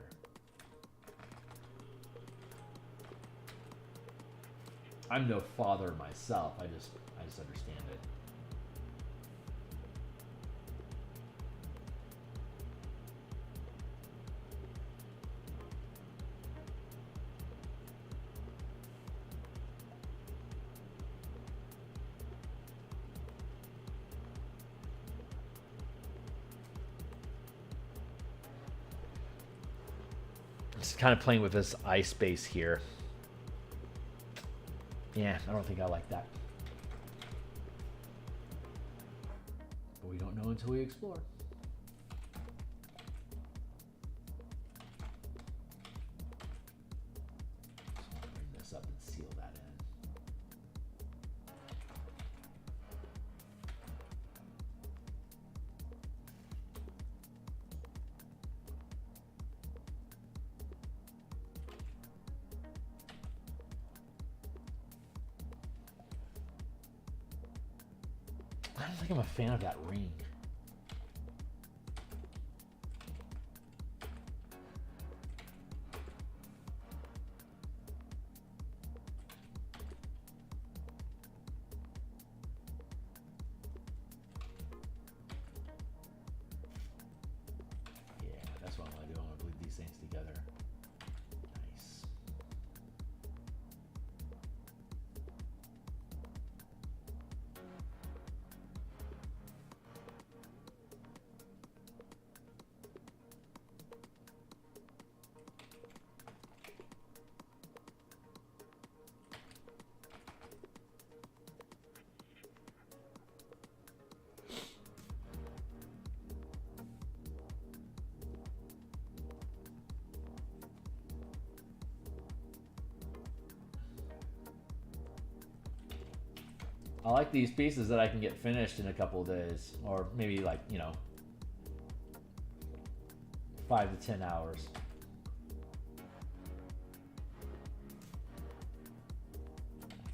I'm no father myself. I just understand it. Just kind of playing with this ice base here. Yeah, I don't think I like that. But we don't know until we explore. So I'll bring this up and seal that in. I don't think I'm a fan of that ring. Yeah, that's what I'm gonna do. I'm gonna bleed these things together. Nice. I like these pieces that I can get finished in a couple of days, or maybe like, 5 to 10 hours.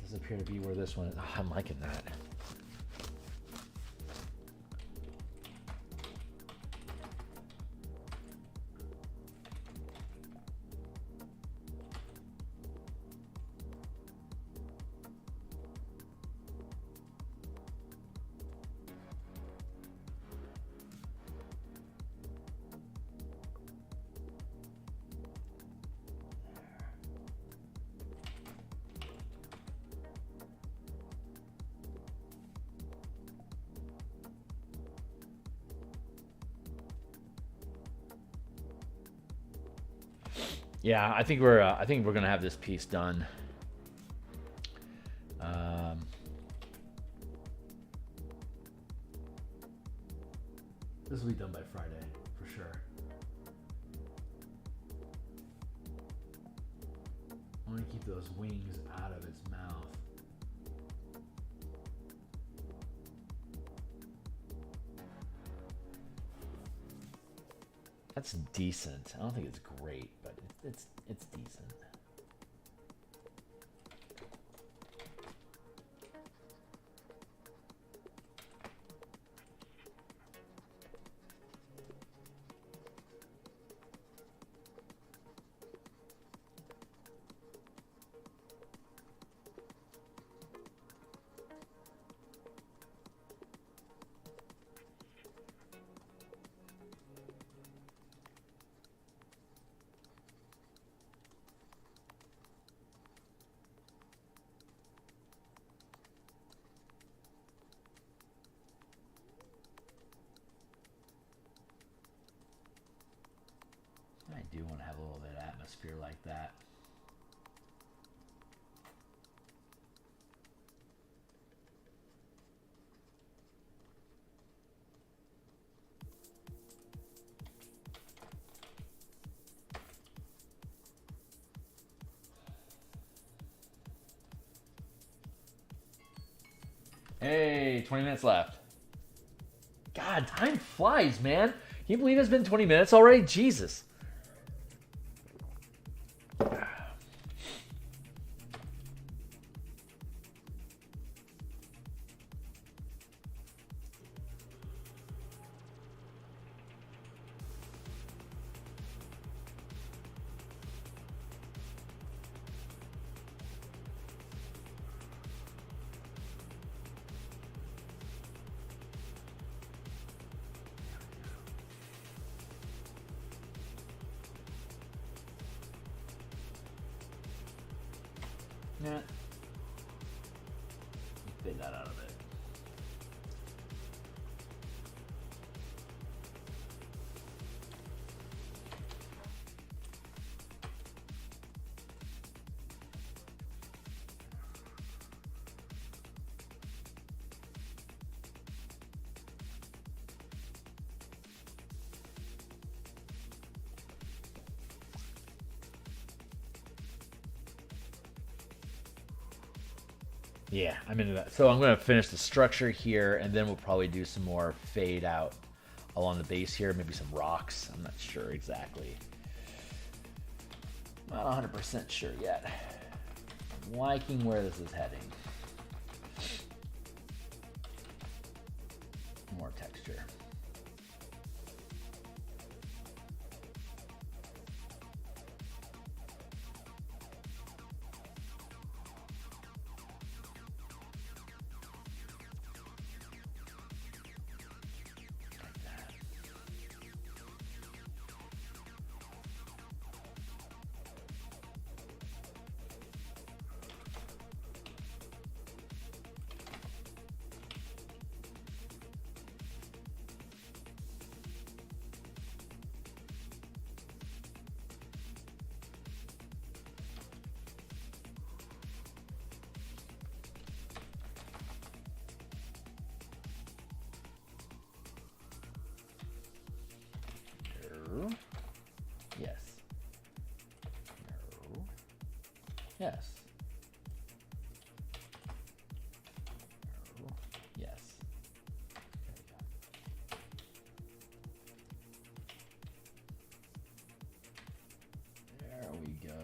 Does appear to be where this one is. Oh, I'm liking that. Yeah, I think we're gonna have this piece done. This will be done by Friday for sure. I want to keep those wings out of its mouth. That's decent. I don't think it's great, but it's decent. do want to have a little bit of atmosphere like that. Hey, 20 minutes left. God, time flies, man. Can you believe it's been 20 minutes already? Jesus. Yeah. Fade that out of it. Yeah, I'm into that. So I'm going to finish the structure here, and then we'll probably do some more fade out along the base here. Maybe some rocks. I'm not sure exactly. Not 100% sure yet. I'm liking where this is heading. More texture. Yes. No. Yes. No. Yes. There we go.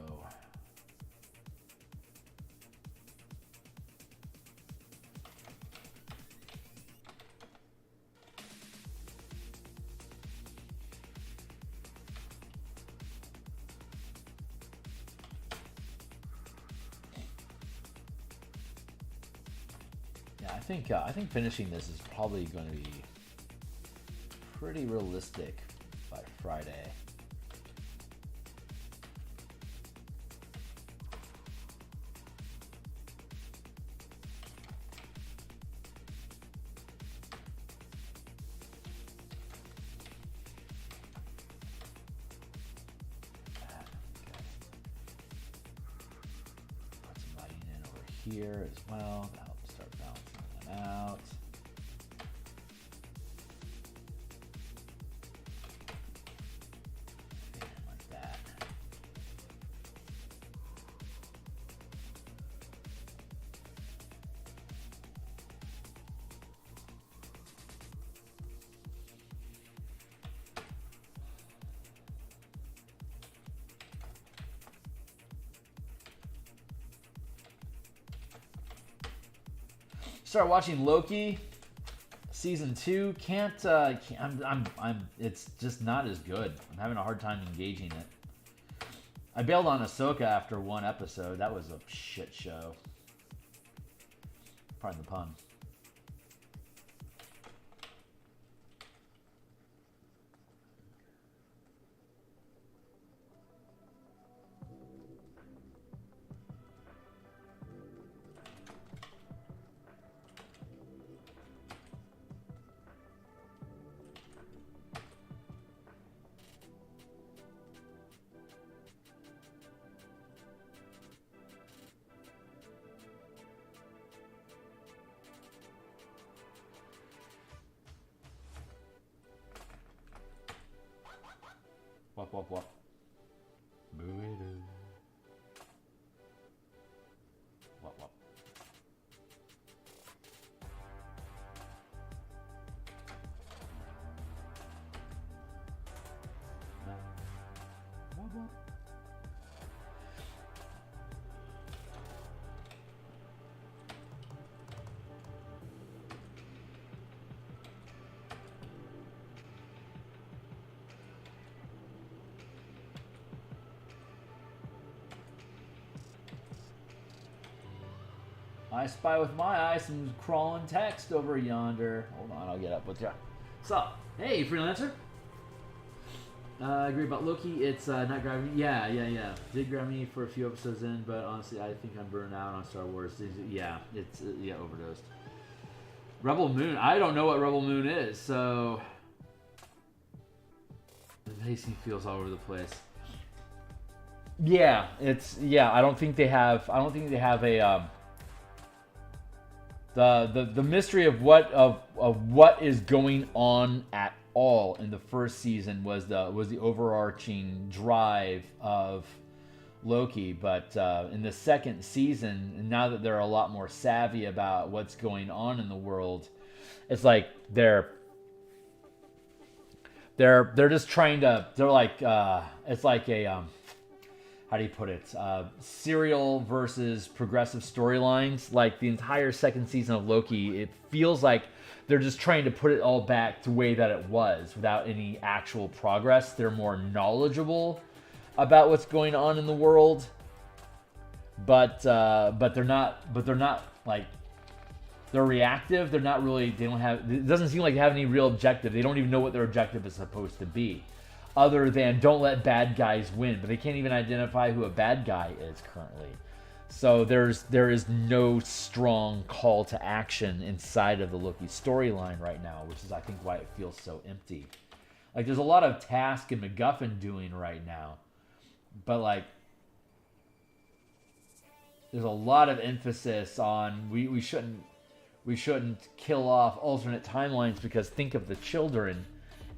I think finishing this is probably going to be pretty realistic by Friday. Put some lighting in over here as well. Start balancing that out. Like that. Start watching Loki season 2. It's just not as good. I'm having a hard time engaging it. I bailed on Ahsoka after one episode. That was a shit show. Pardon the pun. Walk, walk, walk. Boo-doo. Walk, walk. Walk, walk. I spy with my eye some crawling text over yonder. Hold on, I'll get up with ya. So, hey, freelancer. I agree about Loki. It's not grabbing me. Yeah. Did grab me for a few episodes in, but honestly, I think I'm burned out on Star Wars. Yeah, it's overdosed. Rebel Moon. I don't know what Rebel Moon is, so the pacing feels all over the place. Yeah, I don't think they have a the mystery of what is going on at all in the first season was the overarching drive of Loki, but in the second season, now that they're a lot more savvy about what's going on in the world, it's like they're just trying to, they're like it's like a how do you put it? Serial versus progressive storylines. Like the entire second season of Loki, it feels like they're just trying to put it all back to the way that it was without any actual progress. They're more knowledgeable about what's going on in the world, but they're not like, they're reactive. They're not really. They don't have. It doesn't seem like they have any real objective. They don't even know what their objective is supposed to be, other than don't let bad guys win. But they can't even identify who a bad guy is currently. So there is no strong call to action inside of the Loki storyline right now, which is, I think, why it feels so empty. Like there's a lot of task and MacGuffin doing right now, but like there's a lot of emphasis on we shouldn't kill off alternate timelines because think of the children.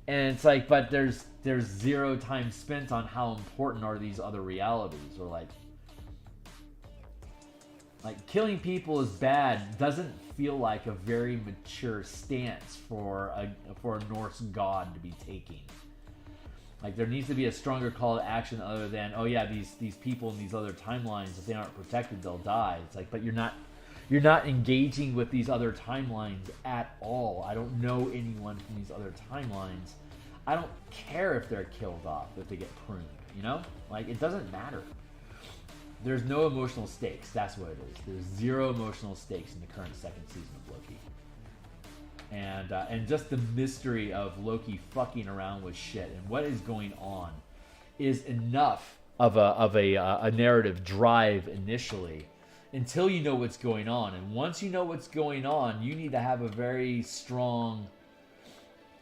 And it's like, but there's zero time spent on how important are these other realities, or like killing people is bad doesn't feel like a very mature stance for a Norse god to be taking. Like there needs to be a stronger call to action other than, oh yeah, these people in these other timelines, if they aren't protected, they'll die. It's like, but you're not engaging with these other timelines at all. I don't know anyone from these other timelines. I don't care if they're killed off, if they get pruned, you know? Like, it doesn't matter. There's no emotional stakes. That's what it is. There's zero emotional stakes in the current second season of Loki. And just the mystery of Loki fucking around with shit and what is going on is enough of a narrative drive initially, until you know what's going on. And once you know what's going on, you need to have a very strong,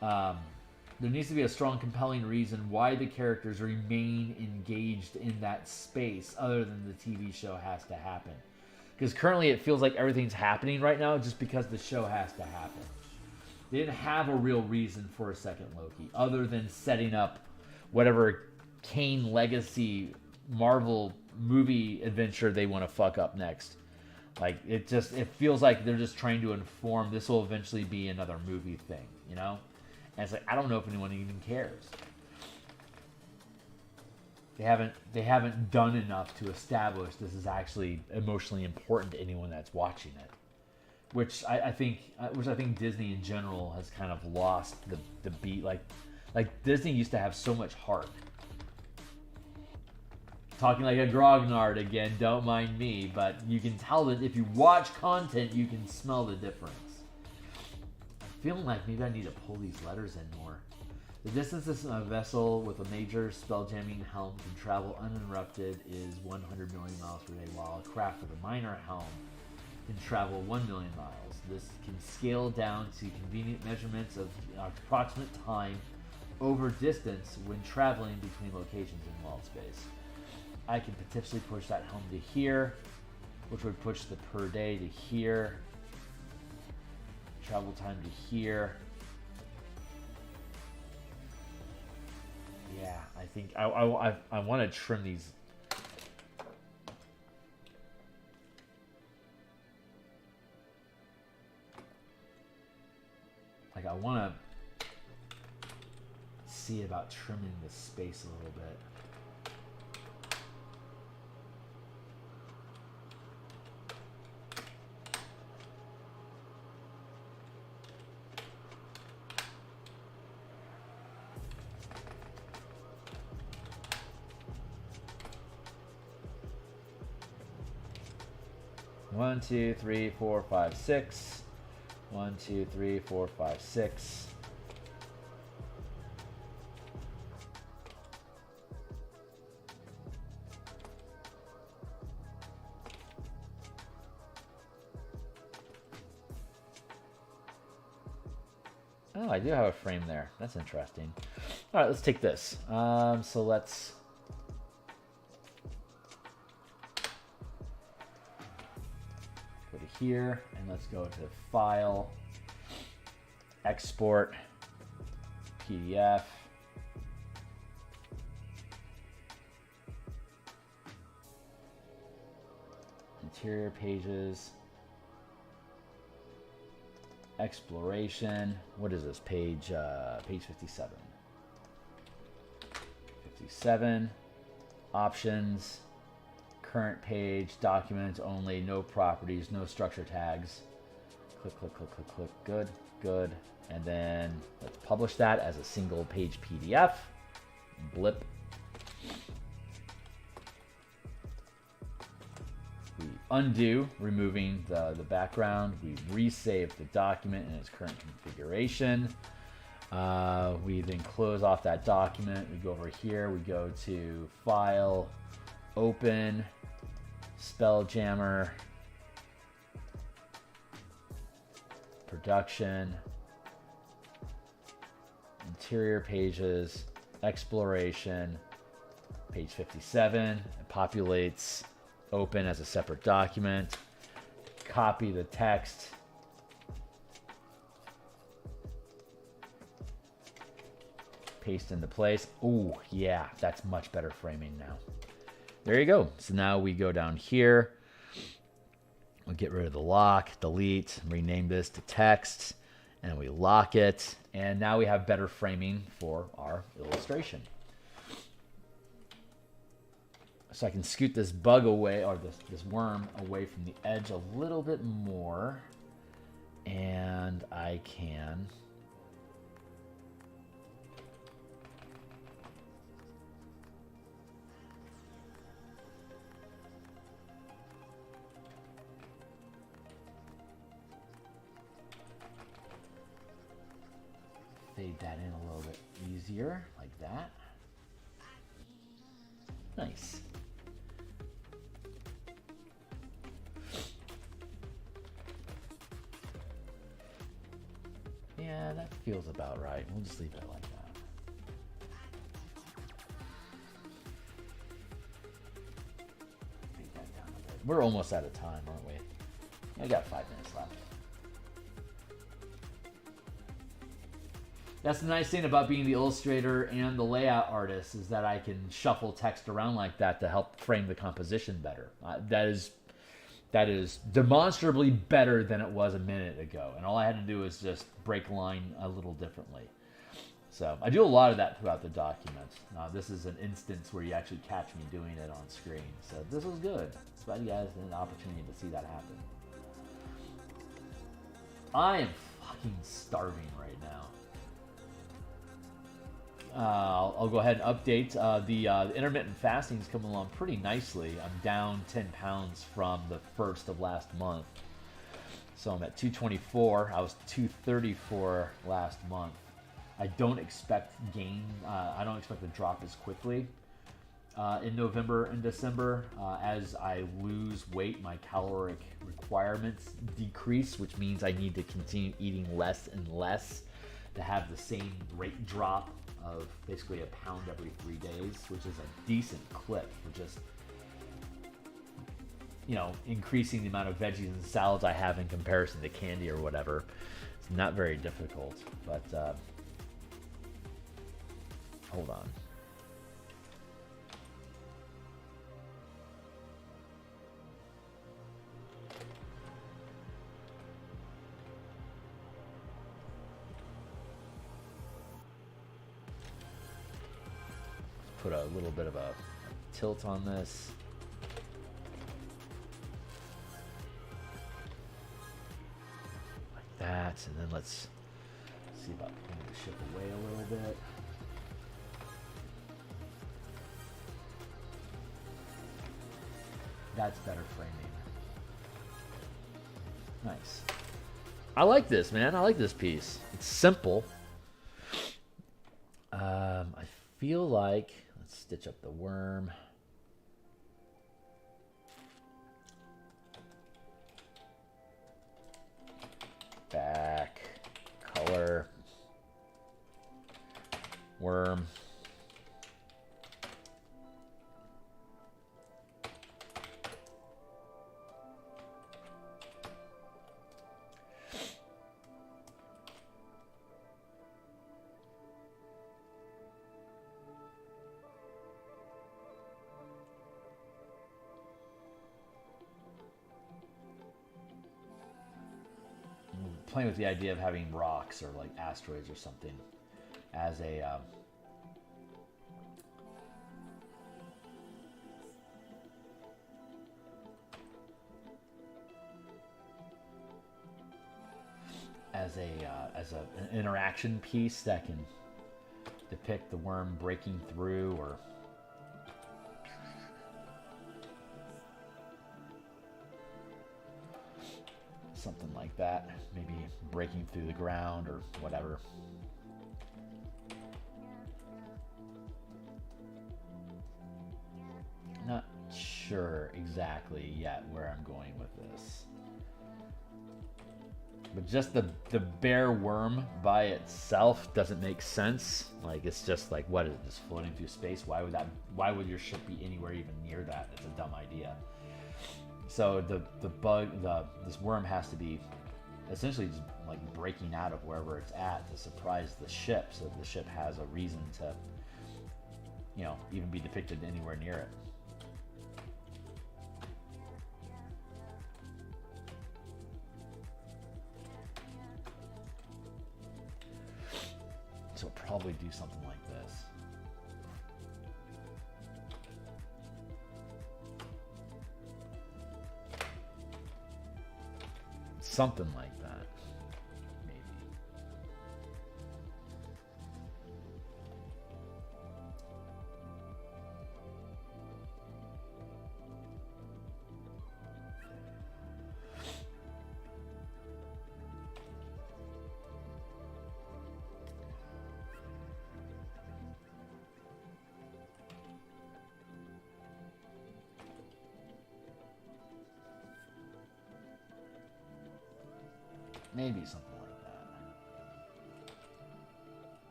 there needs to be a strong, compelling reason why the characters remain engaged in that space other than the TV show has to happen. Because currently it feels like everything's happening right now just because the show has to happen. They didn't have a real reason for a second Loki other than setting up whatever Kane Legacy Marvel movie adventure they want to fuck up next. Like it feels like they're just trying to inform this will eventually be another movie thing, you know? And it's like, I don't know if anyone even cares. They haven't done enough to establish this is actually emotionally important to anyone that's watching it. Which I think Disney in general has kind of lost the beat. Like Disney used to have so much heart. Talking like a grognard again, don't mind me, but you can tell that if you watch content, you can smell the difference. I'm feeling like maybe I need to pull these letters in more. The distance a vessel with a major spelljamming helm can travel uninterrupted is 100 million miles per day, while a craft with a minor helm can travel 1 million miles. This can scale down to convenient measurements of approximate time over distance when traveling between locations in walled space. I can potentially push that helm to here, which would push the per day to here. Travel time to here. Yeah, I think I want to trim these. Like, I want to see about trimming the space a little bit. One, two, three, four, five, six. 1, 2, 3, 4, 5, 6. Oh, I do have a frame there. That's interesting. All right, let's take this. So let's go to here, and let's go to File, Export, PDF. Interior pages. Exploration. What is this page? Page 57. 57. Options. Current page. Documents only. No properties. No structure tags. Click, click, click, click, click. Good, good. And then let's publish that as a single page PDF. Blip. We undo, removing the background. We resave the document in its current configuration. We then close off that document. We go over here. We go to File, Open, Spelljammer, Production, Interior Pages, Exploration, page 57. It populates Open as a separate document. Copy the text. Paste into place. Ooh, yeah, that's much better framing now. There you go. So now we go down here. We'll get rid of the lock, delete, rename this to text, and we lock it. And now we have better framing for our illustration. So I can scoot this bug away, or this worm away from the edge a little bit more. And I can fade that in a little bit easier, like that. Nice. Yeah, that feels about right. We'll just leave it like that. Fade that down a bit. We're almost out of time, aren't we? I got 5 minutes left. That's the nice thing about being the illustrator and the layout artist, is that I can shuffle text around like that to help frame the composition better. That is demonstrably better than it was a minute ago. And all I had to do is just break line a little differently. So I do a lot of that throughout the document. This is an instance where you actually catch me doing it on screen. So this is good. Glad you guys had an opportunity to see that happen. I am fucking starving right now. I'll go ahead and update. The intermittent fasting is coming along pretty nicely. I'm down 10 pounds from the first of last month. So I'm at 224. I was 234 last month. I don't expect gain. I don't expect to drop as quickly in November and December. As I lose weight, my caloric requirements decrease, which means I need to continue eating less and less to have the same rate drop of basically a pound every 3 days, which is a decent clip for just, you know, increasing the amount of veggies and salads I have in comparison to candy or whatever. It's not very difficult, but hold on. put a little bit of a tilt on this. Like that, and then let's see about pulling the ship away a little bit. That's better framing. Nice. I like this, man. I like this piece. It's simple. I feel like, let's stitch up the worm. Back, color, worm. Playing with the idea of having rocks or like asteroids or something as a an interaction piece that can depict the worm breaking through, or something like that, maybe breaking through the ground or whatever. Not sure exactly yet where I'm going with this. But just the bare worm by itself doesn't make sense. Like, it's just like, what is it, just floating through space? Why would your ship be anywhere even near that? It's a dumb idea. So this worm has to be essentially just like breaking out of wherever it's at to surprise the ship, so that the ship has a reason to, you know, even be depicted anywhere near it. So probably do something like this. Something like that, maybe. Maybe something like that.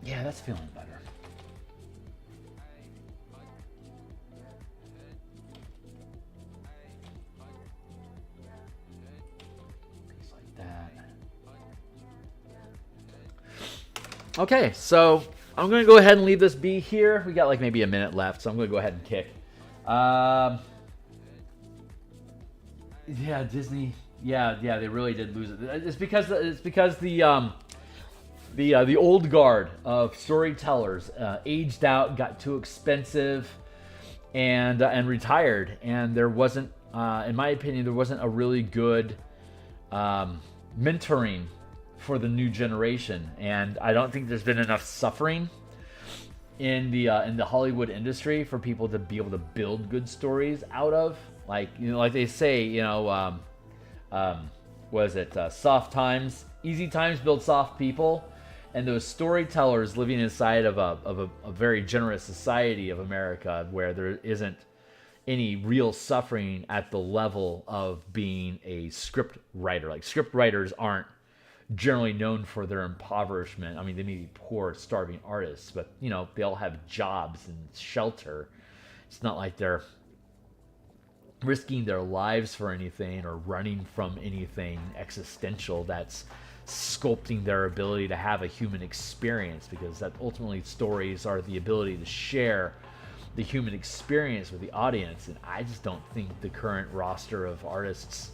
Yeah, that's feeling better. Things like that. Okay, so I'm going to go ahead and leave this be here. We got like maybe a minute left, so I'm going to go ahead and kick. Yeah, Disney. Yeah, they really did lose it. It's because the old guard of storytellers aged out, got too expensive, and retired. And there wasn't, in my opinion, there wasn't a really good mentoring for the new generation. And I don't think there's been enough suffering in the Hollywood industry for people to be able to build good stories out of. Like, you know, like they say, you know, was it soft times, easy times build soft people, and those storytellers living inside of a very generous society of America, where there isn't any real suffering at the level of being a script writer. Like, script writers aren't generally known for their impoverishment. I mean, they may be poor, starving artists, but, you know, they all have jobs and shelter. It's not like they're risking their lives for anything or running from anything existential that's sculpting their ability to have a human experience, because that ultimately stories are the ability to share the human experience with the audience. And I just don't think the current roster of artists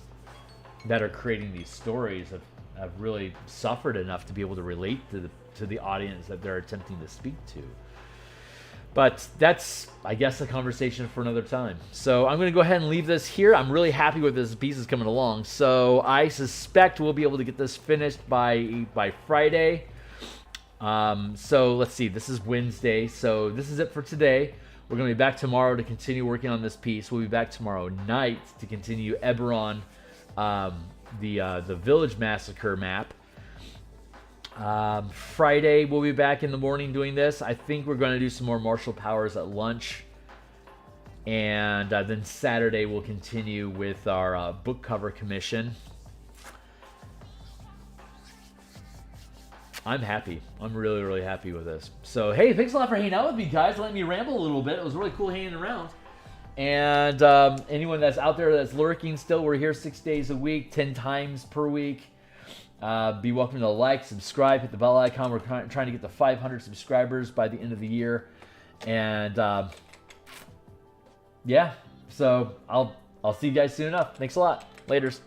that are creating these stories have really suffered enough to be able to relate to the audience that they're attempting to speak to. But that's, I guess, a conversation for another time. So I'm going to go ahead and leave this here. I'm really happy with this piece is coming along. So I suspect we'll be able to get this finished by Friday. So let's see. This is Wednesday. So this is it for today. We're going to be back tomorrow to continue working on this piece. We'll be back tomorrow night to continue Eberron, the Village Massacre map. Friday, we'll be back in the morning doing this. I think we're going to do some more martial powers at lunch. And then Saturday, we'll continue with our book cover commission. I'm happy. I'm really, really happy with this. So, hey, thanks a lot for hanging out with me, guys. Letting me ramble a little bit. It was really cool hanging around. And anyone that's out there that's lurking still, we're here 6 days a week, 10 times per week. Be welcome to like, subscribe, hit the bell icon. We're trying to get to 500 subscribers by the end of the year. And yeah, so I'll see you guys soon enough. Thanks a lot. Laters.